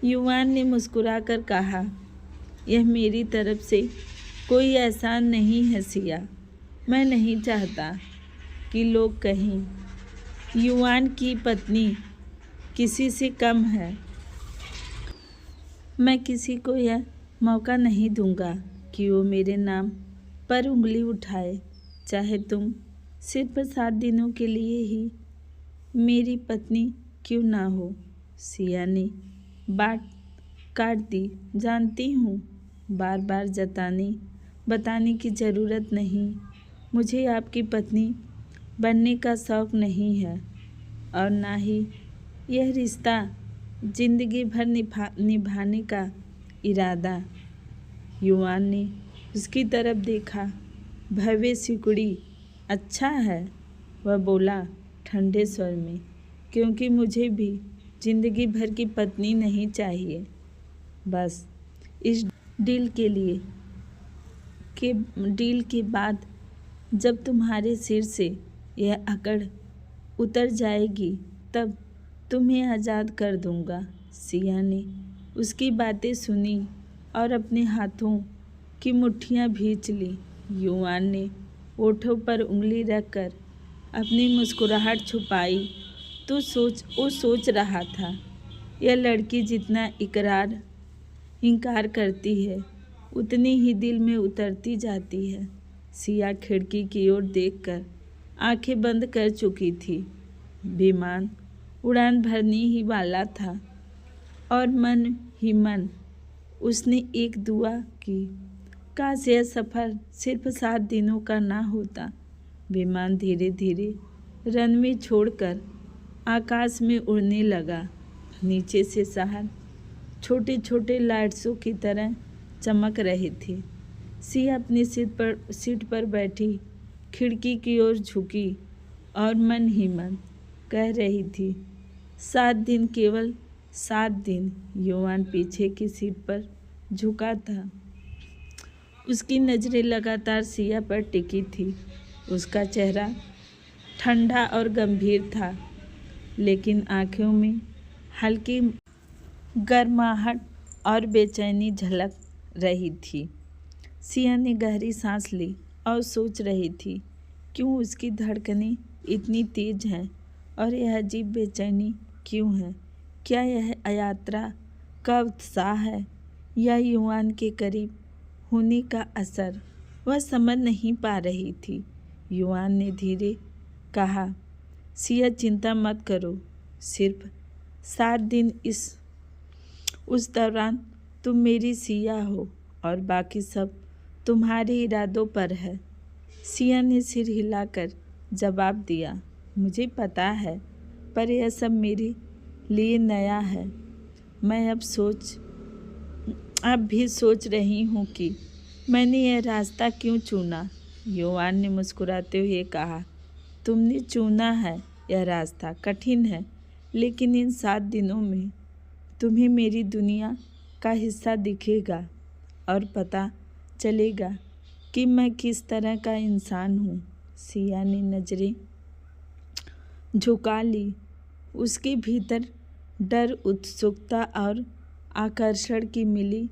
युवान ने मुस्कुराकर कहा, यह मेरी तरफ से कोई एहसान नहीं है सिया। मैं नहीं चाहता कि लोग कहें युवान की पत्नी किसी से कम है। मैं किसी को यह मौका नहीं दूंगा कि वो मेरे नाम पर उंगली उठाए, चाहे तुम सिर्फ 7 दिनों के लिए ही मेरी पत्नी क्यों ना हो। सिया ने बात काट दी। जानती हूँ, बार बार बताने की ज़रूरत नहीं। मुझे आपकी पत्नी बनने का शौक़ नहीं है और ना ही यह रिश्ता जिंदगी भर निभाने का इरादा। युवान ने उसकी तरफ देखा। भव्य सिकुड़ी, अच्छा है, वह बोला ठंडे स्वर में, क्योंकि मुझे भी जिंदगी भर की पत्नी नहीं चाहिए। बस इस डील के बाद जब तुम्हारे सिर से यह अकड़ उतर जाएगी तब तुम्हें आज़ाद कर दूंगा। सिया ने उसकी बातें सुनी और अपने हाथों की मुट्ठियां भींच ली। युवान ने ओठों पर उंगली रखकर अपनी मुस्कुराहट छुपाई। वो सोच रहा था, यह लड़की जितना इनकार करती है उतनी ही दिल में उतरती जाती है। सिया खिड़की की ओर देखकर आंखें बंद कर चुकी थी। विमान उड़ान भरने ही वाला था और मन ही मन उसने एक दुआ की, काश यह सफ़र सिर्फ 7 दिनों का ना होता। विमान धीरे धीरे रनवे छोड़कर आकाश में उड़ने लगा। नीचे से शहर छोटे छोटे लाइट्सों की तरह चमक रहे थे। सिया अपनी सीट पर बैठी खिड़की की ओर झुकी और मन ही मन कह रही थी, 7 दिन, केवल 7 दिन। युवान पीछे की सीट पर झुका था। उसकी नज़रें लगातार सिया पर टिकी थी। उसका चेहरा ठंडा और गंभीर था, लेकिन आँखों में हल्की गर्माहट और बेचैनी झलक रही थी। सिया ने गहरी सांस ली और सोच रही थी, क्यों उसकी धड़कनें इतनी तेज हैं और यह अजीब बेचैनी क्यों है? क्या यह यात्रा का उत्साह है या युवान के करीब होने का असर? वह समझ नहीं पा रही थी। युवान ने धीरे कहा, सिया चिंता मत करो, सिर्फ 7 दिन, उस दौरान तुम मेरी सिया हो और बाकी सब तुम्हारे इरादों पर है। सिया ने सिर हिलाकर जवाब दिया, मुझे पता है, पर यह सब मेरे लिए नया है। मैं अब भी सोच रही हूँ कि मैंने यह रास्ता क्यों चुना। युवान ने मुस्कुराते हुए कहा, तुमने चुना है यह रास्ता, कठिन है, लेकिन इन 7 दिनों में तुम्हें मेरी दुनिया का हिस्सा दिखेगा और पता चलेगा कि मैं किस तरह का इंसान हूँ। सिया ने नज़रें झुका ली। उसके भीतर डर, उत्सुकता और आकर्षण की मिली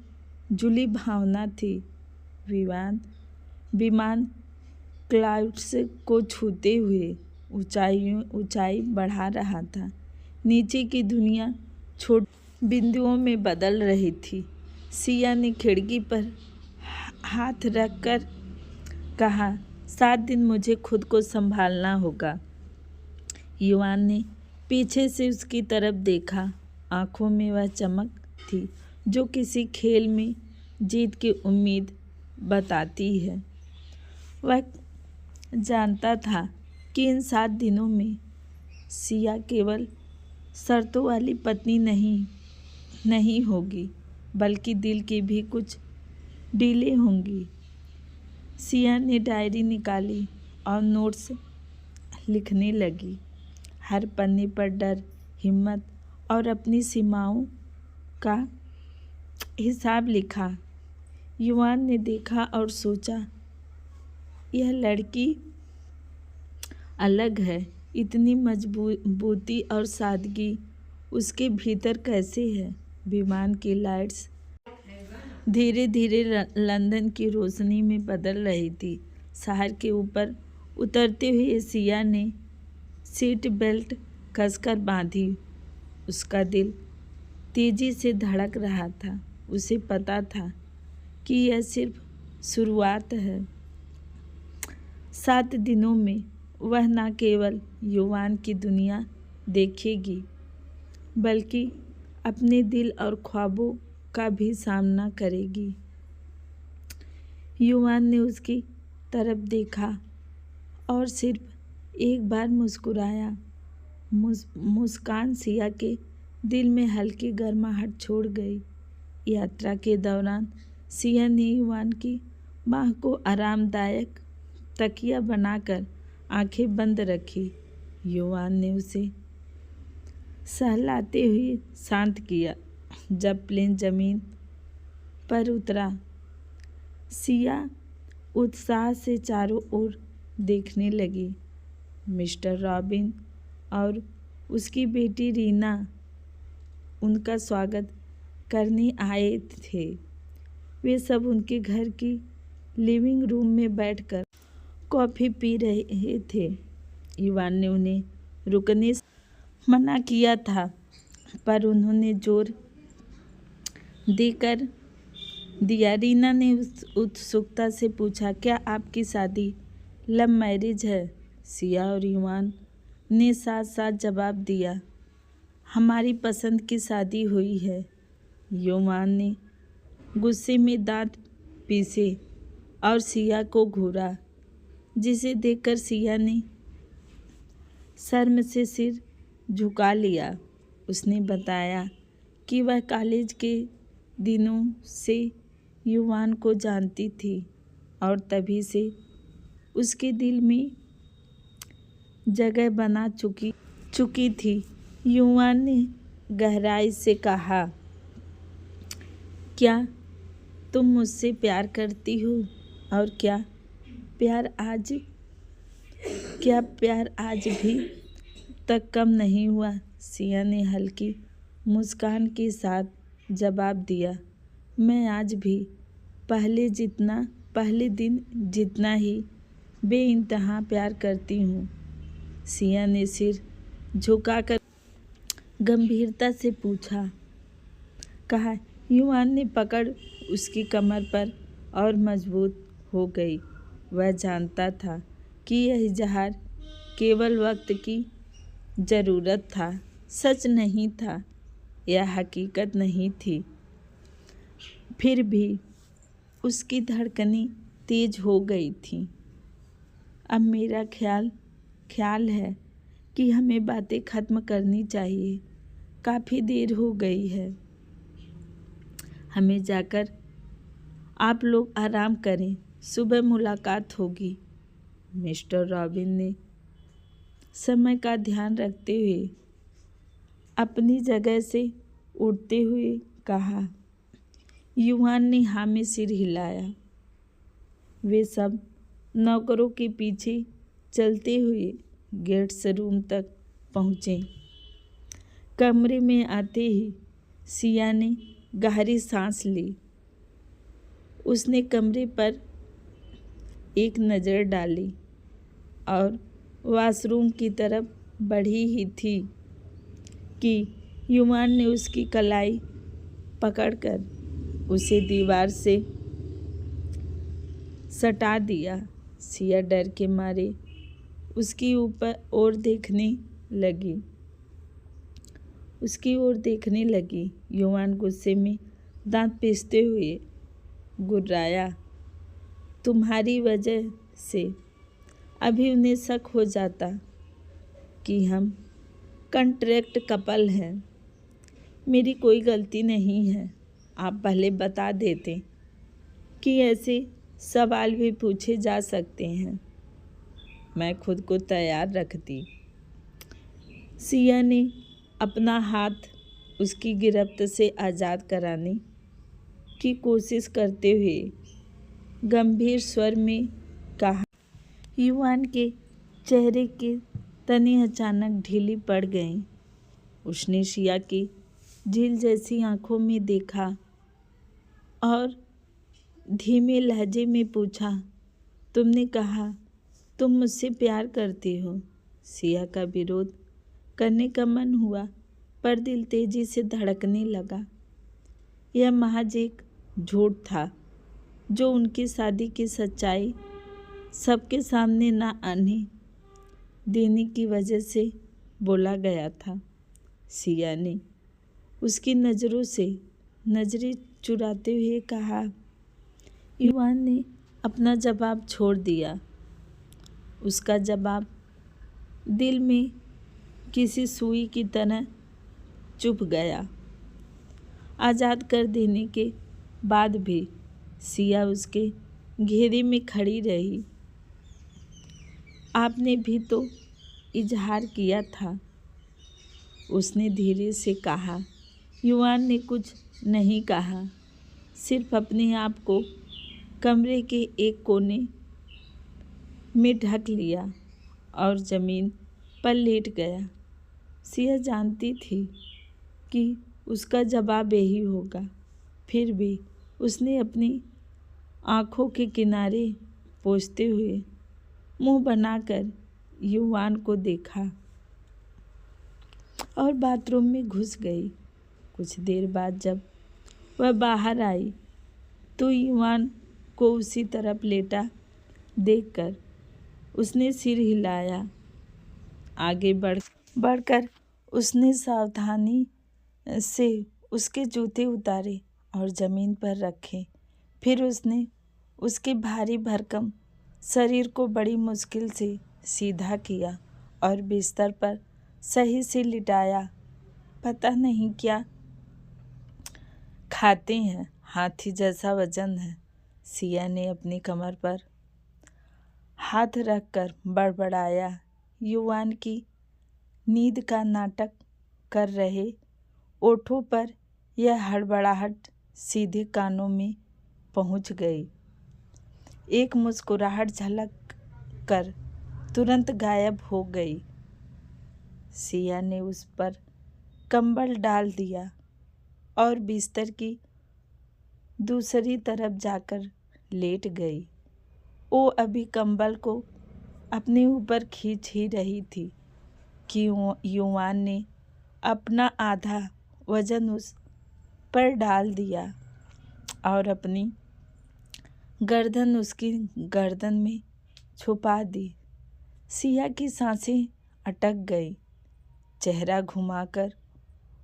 जुली भावना थी। विमान क्लाउड्स को छूते हुए ऊंचाई बढ़ा रहा था। नीचे की दुनिया छोटे बिंदुओं में बदल रही थी। सिया ने खिड़की पर हाथ रखकर कहा, 7 दिन मुझे खुद को संभालना होगा। युवान ने पीछे से उसकी तरफ देखा। आंखों में वह चमक थी जो किसी खेल में जीत की उम्मीद बताती है। वह जानता था कि इन 7 दिनों में सिया केवल शर्तों वाली पत्नी नहीं होगी, बल्कि दिल की भी कुछ डीलें होंगी। सिया ने डायरी निकाली और नोट्स लिखने लगी। हर पन्ने पर डर, हिम्मत और अपनी सीमाओं का हिसाब लिखा। युवान ने देखा और सोचा, यह लड़की अलग है। इतनी मजबूती और सादगी उसके भीतर कैसे है? विमान की लाइट्स धीरे धीरे लंदन की रोशनी में बदल रही थी। शहर के ऊपर उतरते हुए सिया ने सीट बेल्ट कसकर बांधी। उसका दिल तेजी से धड़क रहा था। उसे पता था कि यह सिर्फ शुरुआत है। 7 दिनों में वह न केवल युवान की दुनिया देखेगी, बल्कि अपने दिल और ख्वाबों का भी सामना करेगी। युवान ने उसकी तरफ देखा और सिर्फ एक बार मुस्कुराया। मुस्कान सिया के दिल में हल्की गर्माहट छोड़ गई। यात्रा के दौरान सिया ने युवान की बाह को आरामदायक तकिया बनाकर आंखें बंद रखी। युवान ने उसे सहलाते हुए शांत किया। जब प्लेन जमीन पर उतरा, सिया उत्साह से चारों ओर देखने लगी। मिस्टर रॉबिन और उसकी बेटी रीना उनका स्वागत करने आए थे। वे सब उनके घर की लिविंग रूम में बैठकर कॉफ़ी पी रहे थे। युवान ने उन्हें रुकने से मना किया था, पर उन्होंने जोर देकर दिया। रीना ने उत्सुकता से पूछा, क्या आपकी शादी लव मैरिज है? सिया और युवान ने साथ साथ जवाब दिया, हमारी पसंद की शादी हुई है। युवान ने गुस्से में दांत पीसे और सिया को घूरा, जिसे देखकर सिया ने शर्म से सिर झुका लिया। उसने बताया कि वह कॉलेज के दिनों से युवान को जानती थी और तभी से उसके दिल में जगह बना चुकी थी। युवान ने गहराई से कहा, क्या तुम मुझसे प्यार करती हो? और क्या प्यार आज भी तक कम नहीं हुआ? सिया ने हल्की मुस्कान के साथ जवाब दिया, मैं आज भी पहले दिन जितना ही बेइंतहा प्यार करती हूँ। सिया ने सिर झुकाकर गंभीरता से कहा। युवान ने पकड़ उसकी कमर पर और मजबूत हो गई। वह जानता था कि यह इजहार केवल वक्त की ज़रूरत था, सच नहीं था, यह हकीकत नहीं थी। फिर भी उसकी धड़कनें तेज हो गई थीं। अब मेरा ख्याल है कि हमें बातें ख़त्म करनी चाहिए। काफ़ी देर हो गई है। हमें जाकर आप लोग आराम करें, सुबह मुलाकात होगी। मिस्टर रॉबिन ने समय का ध्यान रखते हुए अपनी जगह से उठते हुए कहा। युवान ने हाँ में सिर हिलाया। वे सब नौकरों के पीछे चलते हुए गेट्स रूम तक पहुँचे। कमरे में आते ही सिया ने गहरी सांस ली। उसने कमरे पर एक नज़र डाली और वॉशरूम की तरफ बढ़ी ही थी कि युवान ने उसकी कलाई पकड़कर उसे दीवार से सटा दिया। सिया डर के मारे उसकी ओर देखने लगी। युवान गुस्से में दांत पीसते हुए गुर्राया, तुम्हारी वजह से अभी उन्हें शक हो जाता कि हम कॉन्ट्रैक्ट कपल हैं। मेरी कोई गलती नहीं है। आप पहले बता देते कि ऐसे सवाल भी पूछे जा सकते हैं, मैं खुद को तैयार रखती। सिया ने अपना हाथ उसकी गिरफ्त से आज़ाद कराने की कोशिश करते हुए गंभीर स्वर में कहा। युवान के चेहरे के तने अचानक ढीली पड़ गईं। उसने सिया की झील जैसी आंखों में देखा और धीमे लहजे में पूछा, तुमने कहा तुम मुझसे प्यार करती हो? सिया का विरोध करने का मन हुआ, पर दिल तेजी से धड़कने लगा। यह महज एक झूठ था जो उनकी शादी की सच्चाई सबके सामने न आने देने की वजह से बोला गया था। सिया ने उसकी नज़रों से नज़रें चुराते हुए कहा। युवान ने अपना जवाब छोड़ दिया। उसका जवाब दिल में किसी सुई की तरह चुप गया। आज़ाद कर देने के बाद भी सिया उसके घेरे में खड़ी रही। आपने भी तो इजहार किया था, उसने धीरे से कहा। युवान ने कुछ नहीं कहा, सिर्फ अपने आप को कमरे के एक कोने में ढक लिया और ज़मीन पर लेट गया। सिया जानती थी कि उसका जवाब यही होगा, फिर भी उसने अपनी आँखों के किनारे पोंछते हुए मुंह बनाकर युवान को देखा और बाथरूम में घुस गई। कुछ देर बाद जब वह बाहर आई तो युवान को उसी तरफ लेटा देखकर उसने सिर हिलाया। आगे बढ़कर उसने सावधानी से उसके जूते उतारे और ज़मीन पर रखे। फिर उसने उसके भारी भरकम शरीर को बड़ी मुश्किल से सीधा किया और बिस्तर पर सही से लिटाया। पता नहीं क्या खाते हैं, हाथी जैसा वजन है। सिया ने अपनी कमर पर हाथ रखकर बड़बड़ाया। युवान की नींद का नाटक कर रहे ओठों पर यह हड़बड़ाहट सीधे कानों में पहुंच गई। एक मुस्कुराहट झलक कर तुरंत गायब हो गई। सिया ने उस पर कंबल डाल दिया और बिस्तर की दूसरी तरफ जाकर लेट गई। वो अभी कंबल को अपने ऊपर खींच ही रही थी कि युवान ने अपना आधा वजन उस पर डाल दिया और अपनी गर्दन उसकी गर्दन में छुपा दी। सिया की सांसें अटक गई। चेहरा घुमाकर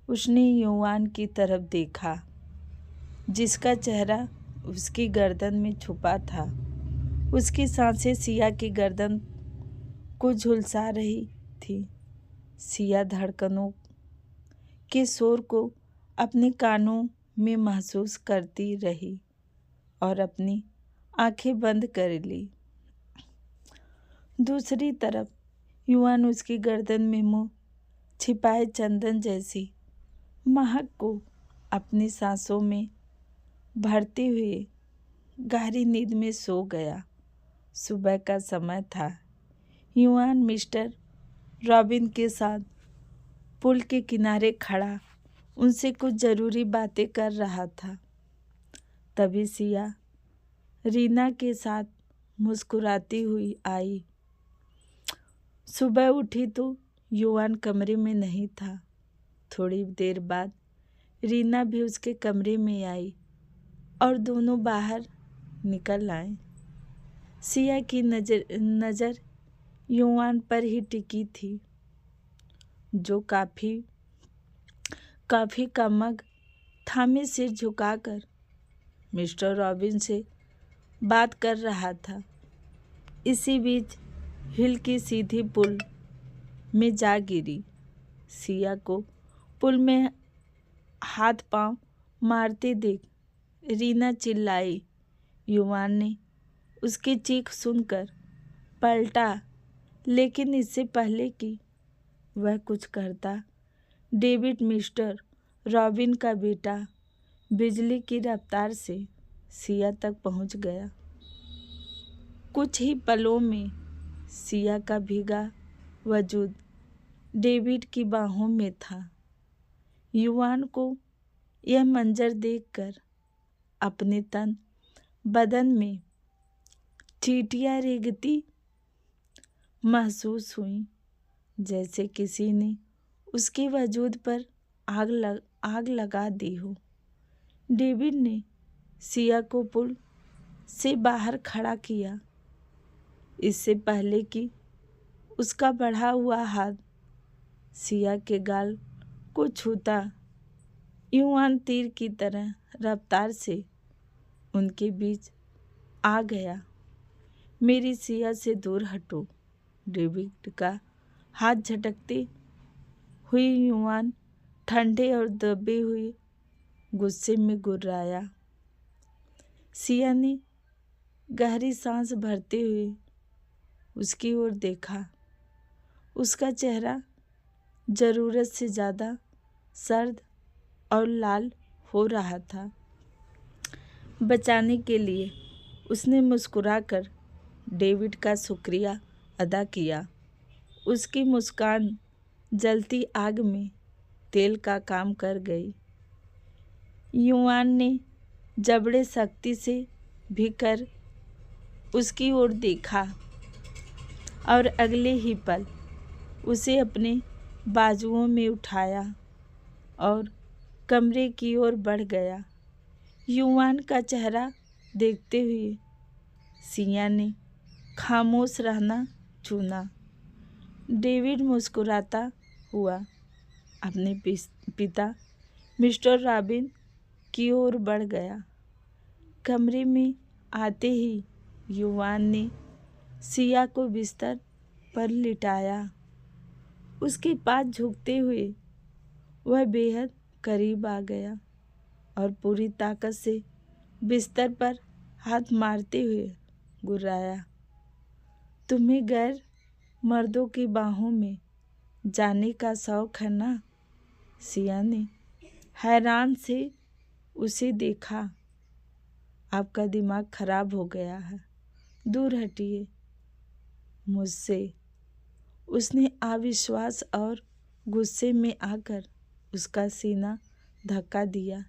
उसने युवान की तरफ देखा, जिसका चेहरा उसकी गर्दन में छुपा था। उसकी सांसें सिया की गर्दन को झुलसा रही थी। सिया धड़कनों के शोर को अपने कानों में महसूस करती रही और अपनी आंखें बंद कर ली। दूसरी तरफ युवान उसकी गर्दन में मुंह छिपाए चंदन जैसी महक को अपनी सांसों में भरते हुए गहरी नींद में सो गया। सुबह का समय था। युवान मिस्टर रॉबिन के साथ पुल के किनारे खड़ा उनसे कुछ ज़रूरी बातें कर रहा था। तभी सिया रीना के साथ मुस्कुराती हुई आई। सुबह उठी तो युवान कमरे में नहीं था। थोड़ी देर बाद रीना भी उसके कमरे में आई और दोनों बाहर निकल आए। सिया की नज़र युवान पर ही टिकी थी, जो काफ़ी का मग थामे सिर झुकाकर मिस्टर रॉबिन से बात कर रहा था। इसी बीच हिल की सीधी पुल में जा गिरी। सिया को पुल में हाथ पांव मारते देख रीना चिल्लाई। युवान ने उसकी चीख सुनकर पलटा, लेकिन इससे पहले कि वह कुछ करता, डेविड मिस्टर रॉबिन का बेटा बिजली की रफ्तार से सिया तक पहुंच गया। कुछ ही पलों में सिया का भीगा वजूद डेविड की बाहों में था। युवान को यह मंजर देखकर अपने तन बदन में चींटियां रेंगती महसूस हुई, जैसे किसी ने उसके वजूद पर आग लगा दी हो। डेविड ने सिया को पुल से बाहर खड़ा किया। इससे पहले कि उसका बढ़ा हुआ हाथ सिया के गाल को छूता, युवान तीर की तरह रफ्तार से उनके बीच आ गया। मेरी सिया से दूर हटो, डेविड का हाथ झटकते हुए युवान ठंडे और दबे हुए गुस्से में गुर्राया। सिया ने गहरी सांस भरते हुए उसकी ओर देखा। उसका चेहरा जरूरत से ज़्यादा सर्द और लाल हो रहा था। बचाने के लिए उसने मुस्कुराकर डेविड का शुक्रिया अदा किया। उसकी मुस्कान जलती आग में तेल का काम कर गई। युवान ने जबड़े सख्ती से भी कर उसकी ओर देखा और अगले ही पल उसे अपने बाजुओं में उठाया और कमरे की ओर बढ़ गया। युवान का चेहरा देखते हुए सिया ने खामोश रहना चुना। डेविड मुस्कुराता हुआ अपने पिता मिस्टर रॉबिन की ओर बढ़ गया। कमरे में आते ही युवान ने सिया को बिस्तर पर लिटाया। उसके पास झुकते हुए वह बेहद करीब आ गया और पूरी ताकत से बिस्तर पर हाथ मारते हुए गुर्राया, तुम्हें गैर मर्दों की बाहों में जाने का शौक है ना? सिया ने हैरान से उसे देखा। आपका दिमाग खराब हो गया है, दूर हटिए मुझसे। उसने अविश्वास और गुस्से में आकर उसका सीना धक्का दिया।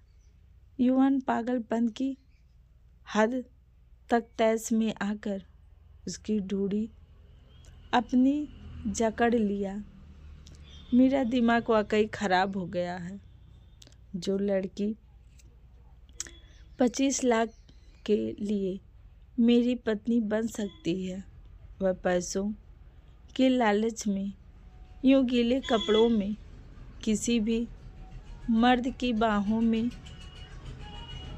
युवान पागलपन की हद तक तैश में आकर उसकी डोरी अपनी जकड़ लिया। मेरा दिमाग वाकई खराब हो गया है। जो लड़की 25 लाख के लिए मेरी पत्नी बन सकती है, वह पैसों के लालच में यूं गीले कपड़ों में किसी भी मर्द की बाहों में।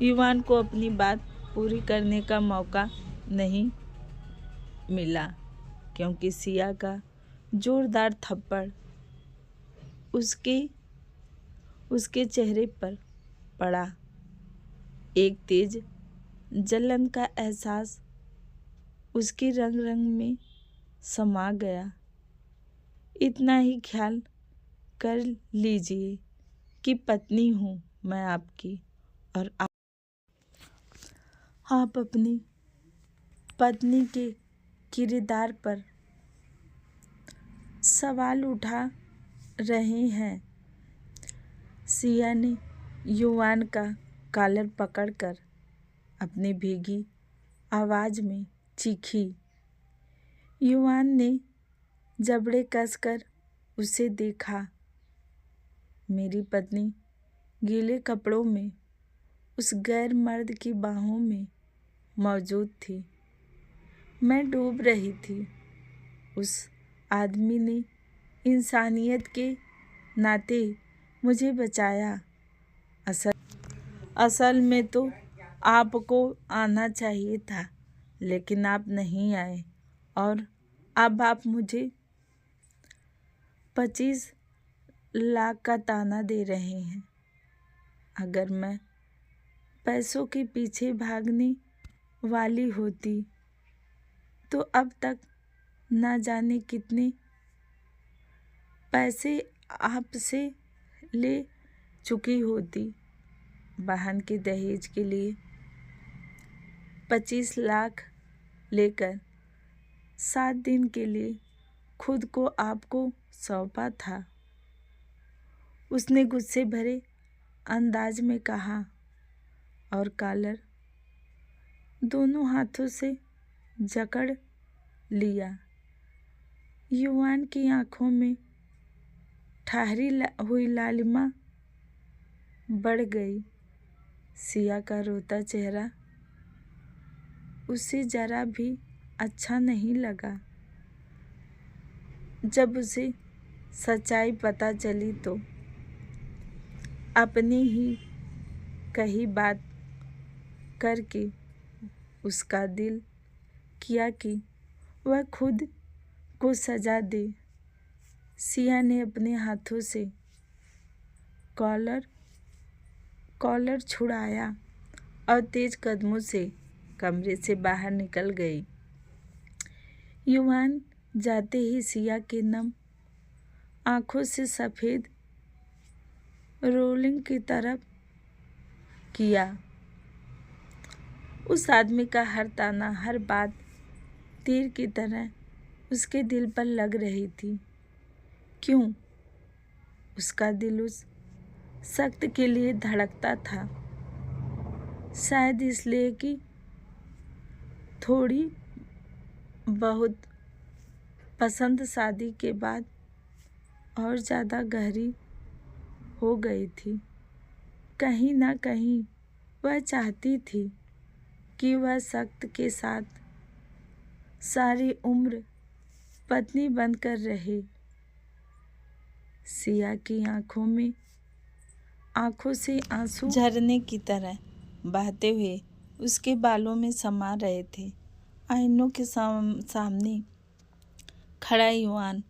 युवान को अपनी बात पूरी करने का मौका नहीं मिला क्योंकि सिया का जोरदार थप्पड़ उसके चेहरे पर पड़ा। एक तेज जलन का एहसास उसके रंग रंग में समा गया। इतना ही ख्याल कर लीजिए कि पत्नी हूँ मैं आपकी और आप अपनी पत्नी के किरदार पर सवाल उठा रहे हैं। सिया ने युवान का कॉलर पकड़कर अपनी भीगी आवाज में चीखी। युवान ने जबड़े कसकर उसे देखा। मेरी पत्नी गीले कपड़ों में उस गैर मर्द की बाहों में मौजूद थी। मैं डूब रही थी। उस आदमी ने इंसानियत के नाते मुझे बचाया। असल में तो आपको आना चाहिए था, लेकिन आप नहीं आए और अब आप मुझे 25 लाख का ताना दे रहे हैं। अगर मैं पैसों के पीछे भागने वाली होती तो अब तक ना जाने कितने पैसे आपसे ले चुकी होती। बहन के दहेज के लिए 25 लाख लेकर 7 दिन के लिए खुद को आपको सौंपा था। उसने गुस्से भरे अंदाज में कहा और कॉलर दोनों हाथों से जकड़ लिया। युवान की आंखों में ठहरी हुई लालिमा बढ़ गई। सिया का रोता चेहरा उसे जरा भी अच्छा नहीं लगा। जब उसे सच्चाई पता चली तो अपनी ही कही बात करके उसका दिल किया कि वह खुद को सजा दे। सिया ने अपने हाथों से कॉलर कॉलर छुड़ाया और तेज कदमों से कमरे से बाहर निकल गई। युवान जाते ही सिया के नम आंखों से सफ़ेद रोलिंग की तरफ किया। उस आदमी का हर ताना, हर बात तीर की तरह उसके दिल पर लग रही थी। क्यों उसका दिल उस सख्त के लिए धड़कता था? शायद इसलिए कि थोड़ी बहुत पसंद शादी के बाद और ज़्यादा गहरी हो गई थी। कहीं ना कहीं वह चाहती थी कि वह सख्त के साथ सारी उम्र पत्नी बनकर रहे। सिया की आंखों से आंसू झरने की तरह बहते हुए उसके बालों में समा रहे थे। आईनों के सामने खड़ा युवान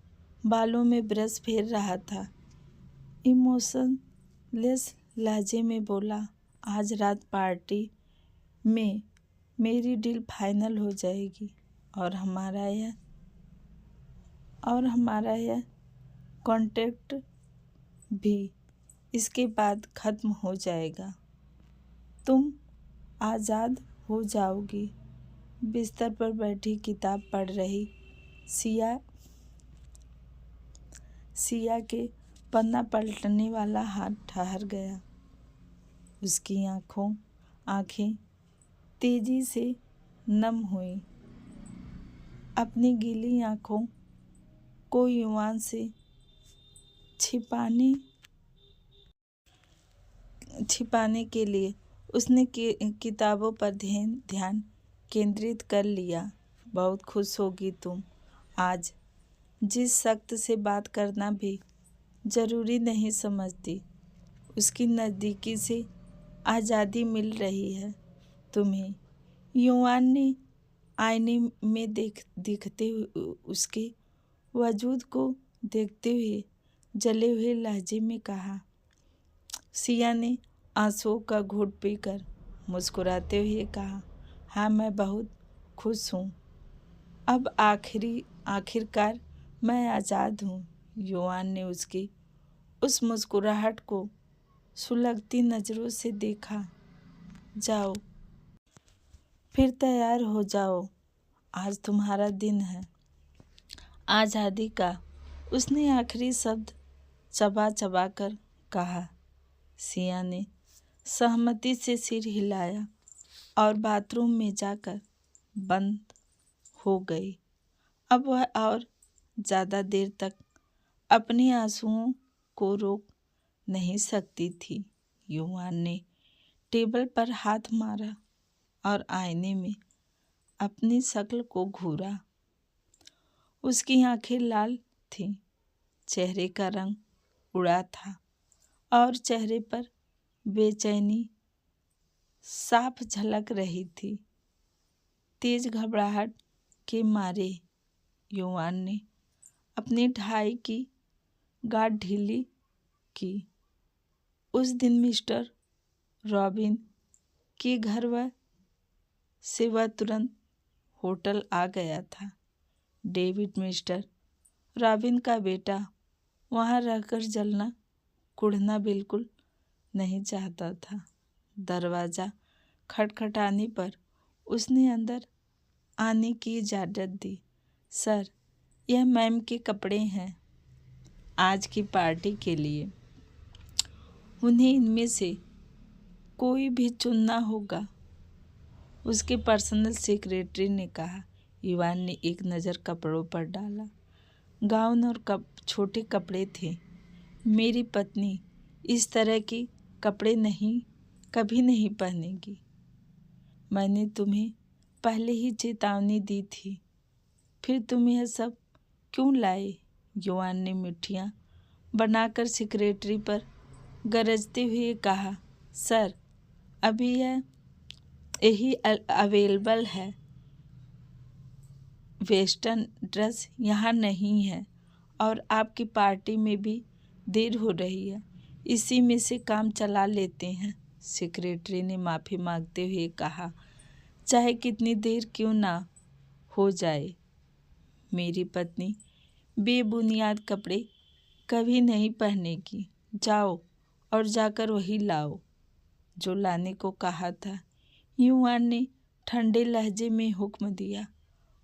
बालों में ब्रश फेर रहा था। इमोशनलेस लहजे में बोला, आज रात पार्टी में मेरी डील फाइनल हो जाएगी और हमारा यह कॉन्ट्रैक्ट भी इसके बाद ख़त्म हो जाएगा। तुम आज़ाद हो जाओगी। बिस्तर पर बैठी किताब पढ़ रही सिया के पन्ना पलटने वाला हाथ ठहर गया। उसकी आँखें तेजी से नम हुई। अपनी गीली आँखों को युवान से छिपाने के लिए उसने किताबों पर ध्यान केंद्रित कर लिया। बहुत खुश होगी तुम। आज जिस सख्त से बात करना भी ज़रूरी नहीं समझती, उसकी नज़दीकी से आज़ादी मिल रही है तुम्हें। युवान ने आईने में दिखते हुए उसके वजूद को देखते हुए जले हुए लहजे में कहा। सिया ने आंसुओं का घूंट पीकर मुस्कुराते हुए कहा, हाँ मैं बहुत खुश हूँ। अब आखिरकार मैं आज़ाद हूँ। युवान ने उसकी उस मुस्कुराहट को सुलगती नज़रों से देखा। जाओ फिर तैयार हो जाओ, आज तुम्हारा दिन है आज़ादी का। उसने आखिरी शब्द चबा कर कहा। सिया ने सहमति से सिर हिलाया और बाथरूम में जाकर बंद हो गई। अब वह और ज़्यादा देर तक अपने आंसुओं को रोक नहीं सकती थी। युवान ने टेबल पर हाथ मारा और आईने में अपनी शक्ल को घूरा। उसकी आंखें लाल थीं, चेहरे का रंग उड़ा था और चेहरे पर बेचैनी साफ झलक रही थी। तेज घबराहट के मारे युवान ने अपनी ढाई की गांठ ढीली की। उस दिन मिस्टर रॉबिन के घर से वह तुरंत होटल आ गया था। डेविड मिस्टर रॉबिन का बेटा वहाँ रहकर जलना कुढ़ना बिल्कुल नहीं चाहता था। दरवाज़ा खटखटाने पर उसने अंदर आने की इजाज़त दी। सर, यह मैम के कपड़े हैं आज की पार्टी के लिए। उन्हें इनमें से कोई भी चुनना होगा, उसके पर्सनल सेक्रेटरी ने कहा। युवान ने एक नज़र कपड़ों पर डाला। गाउन और छोटे कपड़े थे। मेरी पत्नी इस तरह के कपड़े कभी नहीं पहनेगी। मैंने तुम्हें पहले ही चेतावनी दी थी, फिर तुम यह सब क्यों लाए? युवान ने मिठियाँ बनाकर सेक्रेटरी पर गरजते हुए कहा। सर, अभी यही अवेलेबल है। वेस्टर्न ड्रेस यहाँ नहीं है और आपकी पार्टी में भी देर हो रही है। इसी में से काम चला लेते हैं। सेक्रेटरी ने माफ़ी मांगते हुए कहा, चाहे कितनी देर क्यों ना हो जाए। मेरी पत्नी बेबुनियाद कपड़े कभी नहीं पहनेगी। जाओ और जाकर वही लाओ जो लाने को कहा था, युवान ने ठंडे लहजे में हुक्म दिया।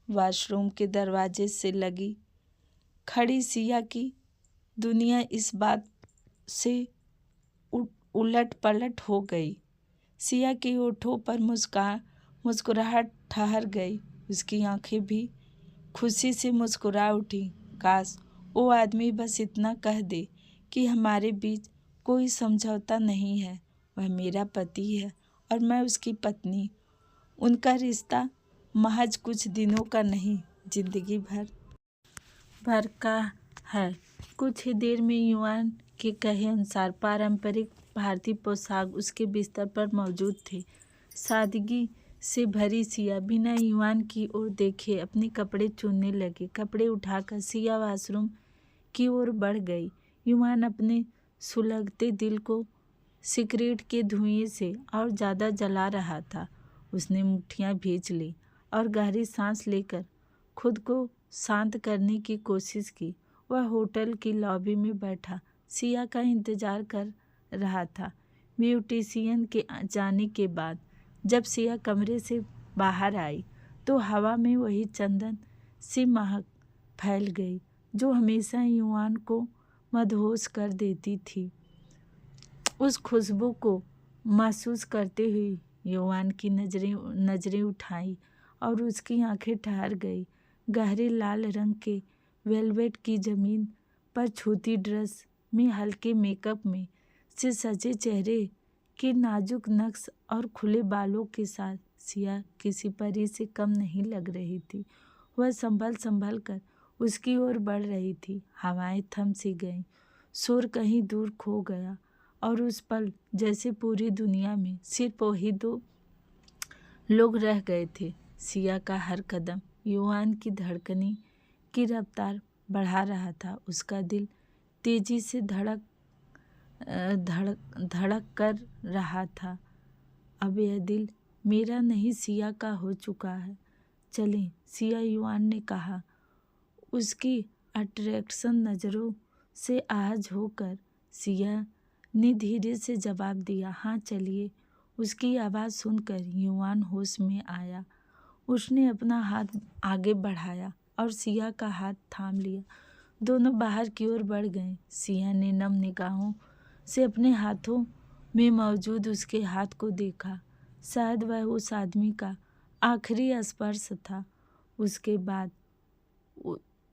वॉशरूम के दरवाजे से लगी खड़ी सिया की दुनिया इस बात से उलट पलट हो गई। सिया के होठों पर मुस्कुराहट ठहर गई। उसकी आंखें भी खुशी से मुस्कुरा उठी। काश वो आदमी बस इतना कह दे कि हमारे बीच कोई समझौता नहीं है। वह मेरा पति है और मैं उसकी पत्नी। उनका रिश्ता महज कुछ दिनों का नहीं, जिंदगी भर का है। कुछ ही देर में युवान के कहे अनुसार पारंपरिक भारतीय पोशाक उसके बिस्तर पर मौजूद थे। सादगी से भरी सिया बिना युवान की ओर देखे अपने कपड़े चुनने लगी। कपड़े उठाकर सिया वॉशरूम की ओर बढ़ गई। युवान अपने सुलगते दिल को सिगरेट के धुएं से और ज़्यादा जला रहा था। उसने मुट्ठियां भींच ली और गहरी सांस लेकर खुद को शांत करने की कोशिश की। वह होटल की लॉबी में बैठा सिया का इंतज़ार कर रहा था। ब्यूटिशियन के जाने के बाद जब सिया कमरे से बाहर आई तो हवा में वही चंदन सी महक फैल गई जो हमेशा युवान को मदहोश कर देती थी। उस खुशबू को महसूस करते हुए युवान की नज़रें उठाई और उसकी आंखें ठहर गई। गहरे लाल रंग के वेलवेट की ज़मीन पर छूती ड्रेस में हल्के मेकअप में से सजे चेहरे के नाजुक नक्श और खुले बालों के साथ सिया किसी परी से कम नहीं लग रही थी। वह संभल कर उसकी ओर बढ़ रही थी। हवाएं थम सी गईं, शोर कहीं दूर खो गया और उस पल जैसे पूरी दुनिया में सिर्फ वही दो लोग रह गए थे। सिया का हर कदम युवान की धड़कने की रफ्तार बढ़ा रहा था। उसका दिल तेजी से धड़क कर रहा था। अब यह दिल मेरा नहीं सिया का हो चुका है। चलें, सिया, युवान ने कहा, उसकी अट्रैक्शन नज़रों से आहज होकर। सिया ने धीरे से जवाब दिया, हाँ चलिए। उसकी आवाज़ सुनकर युवान होश में आया। उसने अपना हाथ आगे बढ़ाया और सिया का हाथ थाम लिया। दोनों बाहर की ओर बढ़ गए। सिया ने नम निगाहों से अपने हाथों में मौजूद उसके हाथ को देखा। शायद वह उस आदमी का आखिरी स्पर्श था। उसके बाद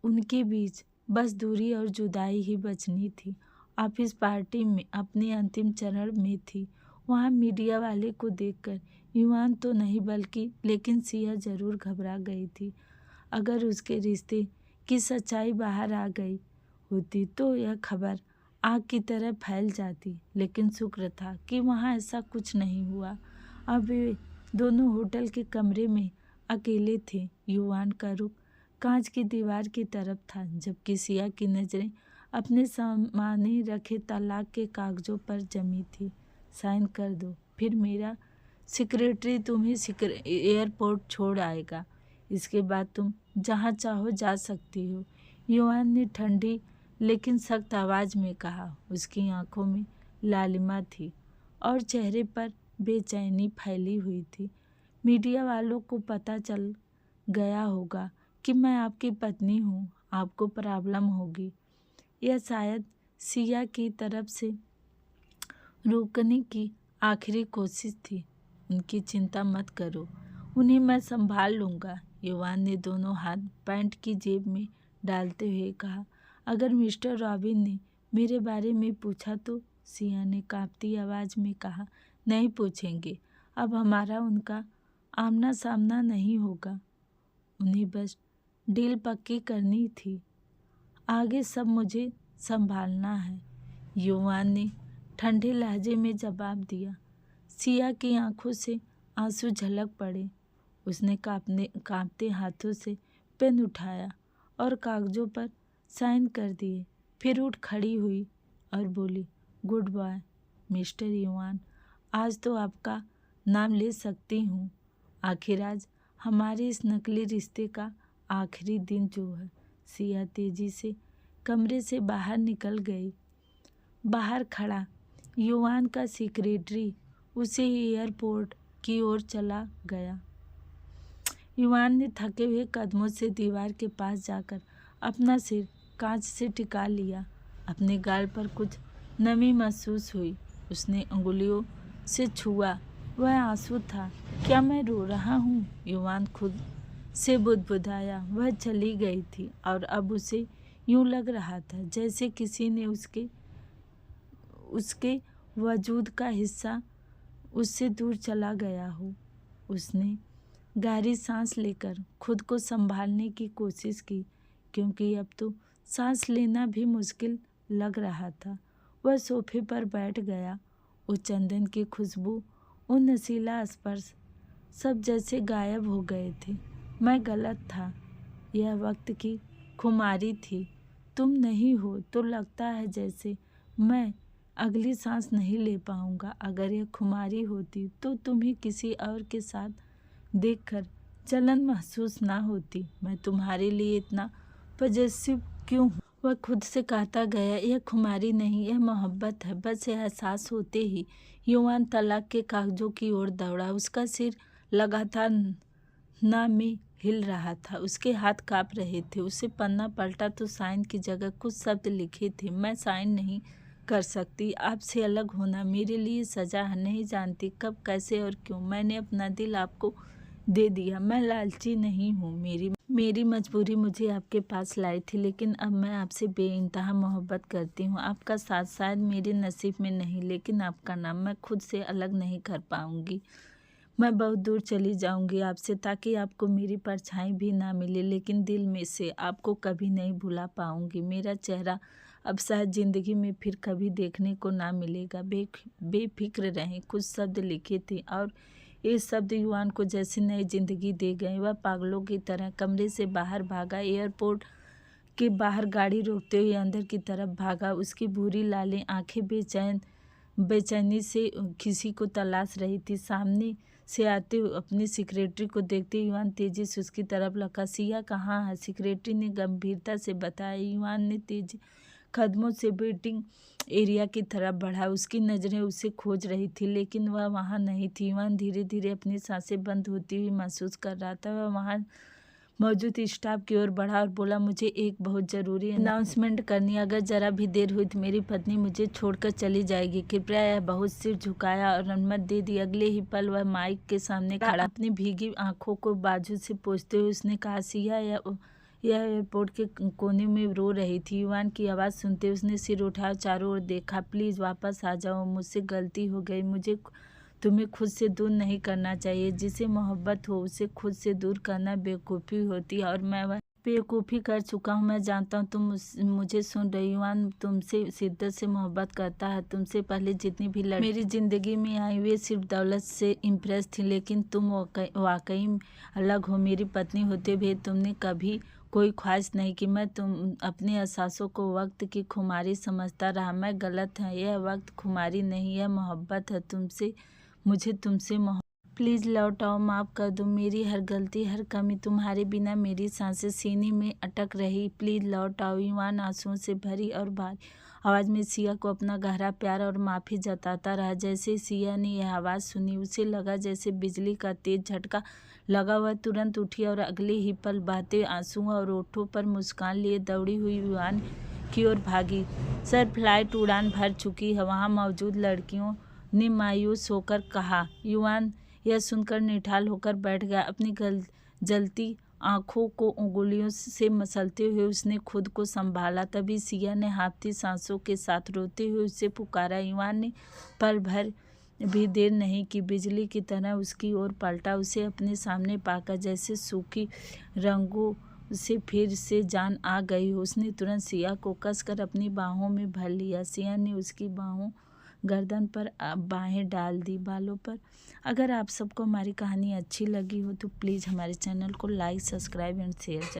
उनके बीच बस दूरी और जुदाई ही बचनी थी। ऑफिस पार्टी में अपने अंतिम चरण में थी। वहाँ मीडिया वाले को देखकर युवान तो नहीं बल्कि लेकिन सिया जरूर घबरा गई थी। अगर उसके रिश्ते की सच्चाई बाहर आ गई होती तो यह खबर आग की तरह फैल जाती। लेकिन शुक्र था कि वहाँ ऐसा कुछ नहीं हुआ। अब वे दोनों होटल के कमरे में अकेले थे। युवान का रुख कांच की दीवार की तरफ था, जबकि सिया की नज़रें अपने सामने रखे तलाक के कागजों पर जमी थी। साइन कर दो, फिर मेरा सेक्रेटरी तुम्हें एयरपोर्ट छोड़ आएगा। इसके बाद तुम जहाँ चाहो जा सकती हो, युवान ने ठंडी लेकिन सख्त आवाज़ में कहा। उसकी आंखों में लालिमा थी और चेहरे पर बेचैनी फैली हुई थी। मीडिया वालों को पता चल गया होगा कि मैं आपकी पत्नी हूँ, आपको प्रॉब्लम होगी। यह शायद सिया की तरफ से रोकने की आखिरी कोशिश थी। उनकी चिंता मत करो, उन्हें मैं संभाल लूँगा। युवान ने दोनों हाथ पैंट की जेब में डालते हुए कहा। अगर मिस्टर रॉबिन ने मेरे बारे में पूछा तो? सिया ने कांपती आवाज़ में कहा। नहीं पूछेंगे। अब हमारा उनका आमना सामना नहीं होगा। उन्हें बस डील पक्की करनी थी, आगे सब मुझे संभालना है, युवान ने ठंडे लहजे में जवाब दिया। सिया की आंखों से आंसू झलक पड़े। उसने कांपते हाथों से पेन उठाया और कागजों पर साइन कर दिए। फिर उठ खड़ी हुई और बोली, गुड बॉय मिस्टर युवान, आज तो आपका नाम ले सकती हूँ। आखिर आज हमारे इस नकली रिश्ते का आखिरी दिन जो है। सिया तेजी से कमरे से बाहर निकल गई। बाहर खड़ा युवान का सेक्रेटरी उसे एयरपोर्ट की ओर चला गया। युवान ने थके हुए कदमों से दीवार के पास जाकर अपना सिर कांच से टिका लिया। अपने गाल पर कुछ नमी महसूस हुई। उसने अंगुलियों से छुआ, वह आंसू था। क्या मैं रो रहा हूँ? युवान खुद से बुदबुदाया। वह चली गई थी और अब उसे यूं लग रहा था जैसे किसी ने उसके वजूद का हिस्सा उससे दूर चला गया हो। उसने गहरी सांस लेकर खुद को संभालने की कोशिश की, क्योंकि अब तो सांस लेना भी मुश्किल लग रहा था। वह सोफे पर बैठ गया। उस चंदन की खुशबू, वो नशीला स्पर्श, सब जैसे गायब हो गए थे। मैं गलत था, यह वक्त की खुमारी थी। तुम नहीं हो तो लगता है जैसे मैं अगली सांस नहीं ले पाऊंगा। अगर यह खुमारी होती तो तुम्हें किसी और के साथ देखकर जलन महसूस ना होती। मैं तुम्हारे लिए इतना पजेसिव क्यों हूँ? वह खुद से कहता गया। यह खुमारी नहीं, यह मोहब्बत है। बस यह एहसास होते ही युवान तलाक के कागजों की ओर दौड़ा। उसका सिर लगातार ना में हिल रहा था। उसके हाथ कांप रहे थे। उसे पन्ना पलटा तो साइन की जगह कुछ शब्द लिखे थे। मैं साइन नहीं कर सकती। आपसे अलग होना मेरे लिए सजा है। नहीं जानती कब, कैसे और क्यों मैंने अपना दिल आपको दे दिया। मैं लालची नहीं हूँ। मेरी मजबूरी मुझे आपके पास लाई थी, लेकिन अब मैं आपसे बेइंतहा मोहब्बत करती हूँ। आपका साथ शायद मेरे नसीब में नहीं, लेकिन आपका नाम मैं खुद से अलग नहीं कर पाऊंगी। मैं बहुत दूर चली जाऊंगी आपसे, ताकि आपको मेरी परछाई भी ना मिले, लेकिन दिल में से आपको कभी नहीं भुला पाऊंगी। मेरा चेहरा अब शायद जिंदगी में फिर कभी देखने को ना मिलेगा। बेफिक्र रहें। कुछ शब्द लिखे थे और ये शब्द युवान को जैसे नई जिंदगी दे गए। वह पागलों की तरह कमरे से बाहर भागा। एयरपोर्ट के बाहर गाड़ी रोकते हुए अंदर की तरफ भागा। उसकी भूरी लाली आंखें बेचैनी से किसी को तलाश रही थी। सामने से आते हुए अपने सेक्रेटरी को देखते युवान तेजी से उसकी तरफ लगा। सिया कहाँ है? सेक्रेटरी ने गंभीरता से बताया। युवान ने तेज कदमों से वेटिंग एरिया की तरफ बढ़ा। उसकी नज़रें उसे खोज रही थी, लेकिन वह वहाँ नहीं थी। युवान धीरे धीरे अपनी सांसें बंद होती हुई महसूस कर रहा था। वह वहाँ मौजूद स्टाफ की ओर बढ़ा और बोला, मुझे एक बहुत ज़रूरी अनाउंसमेंट करनी है। अगर ज़रा भी देर हुई तो मेरी पत्नी मुझे छोड़कर चली जाएगी। कृपया। यह बहुत सिर झुकाया और अनुमति दे दी। अगले ही पल वह माइक के सामने खड़ा अपनी भीगी आंखों को बाजू से पोंछते हुए उसने कहा, सिया यह एयरपोर्ट के कोने में रो रही थी। युवान की आवाज़ सुनते उसने सिर उठाया, चारों ओर देखा। प्लीज़ वापस आ जाओ, मुझसे गलती हो गई। मुझे तुम्हें खुद से दूर नहीं करना चाहिए। जिसे मोहब्बत हो उसे खुद से दूर करना बेवकूफ़ी होती है, और मैं वह बेवकूफ़ी कर चुका हूँ। मैं जानता हूँ तुम मुझे सुन रही। युवान तुमसे शिद्दत से मोहब्बत करता है। तुमसे पहले जितनी भी लड़की मेरी ज़िंदगी में आई वे सिर्फ दौलत से इम्प्रेस थी, लेकिन तुम वाकई अलग हो। मेरी पत्नी होते भी तुमने कभी कोई ख्वाहिश नहीं कि मैं अपने एहसासों को वक्त की खुमारी समझता रहा। मैं गलत है। यह वक्त खुमारी नहीं, यह मोहब्बत है। मुझे तुमसे प्लीज़ लौट आओ। माफ़ कर दो मेरी हर गलती, हर कमी। तुम्हारे बिना मेरी सांसें सीने में अटक रही। प्लीज़ लौट आओ। युवान आंसुओं से भरी और भारी आवाज़ में सिया को अपना गहरा प्यार और माफ़ी जताता रहा। जैसे सिया ने यह आवाज़ सुनी, उसे लगा जैसे बिजली का तेज झटका लगा। वह तुरंत उठी और अगले ही पल बहते आंसुओं और ओठों पर मुस्कान लिए दौड़ी हुई युवान की ओर भागी। सर, फ्लाइट उड़ान भर चुकी है, वहाँ मौजूद लड़कियों ने मायूस होकर कहा। युवान यह सुनकर निढाल होकर बैठ गया। अपनी जलती आंखों को उंगलियों से मसलते हुए उसने खुद को संभाला। तभी सिया ने हाँफती सांसों के साथ रोते हुए उसे पुकारा। युवान ने पल भर भी देर नहीं की। बिजली की तरह उसकी ओर पलटा। उसे अपने सामने पाकर जैसे सूखी रंगों से फिर से जान आ गई हो। उसने तुरंत सिया को कसकर अपनी बाहों में भर लिया। सिया ने उसकी गर्दन पर बाहें डाल दी, बालों पर। अगर आप सबको हमारी कहानी अच्छी लगी हो तो प्लीज़ हमारे चैनल को लाइक, सब्सक्राइब एंड शेयर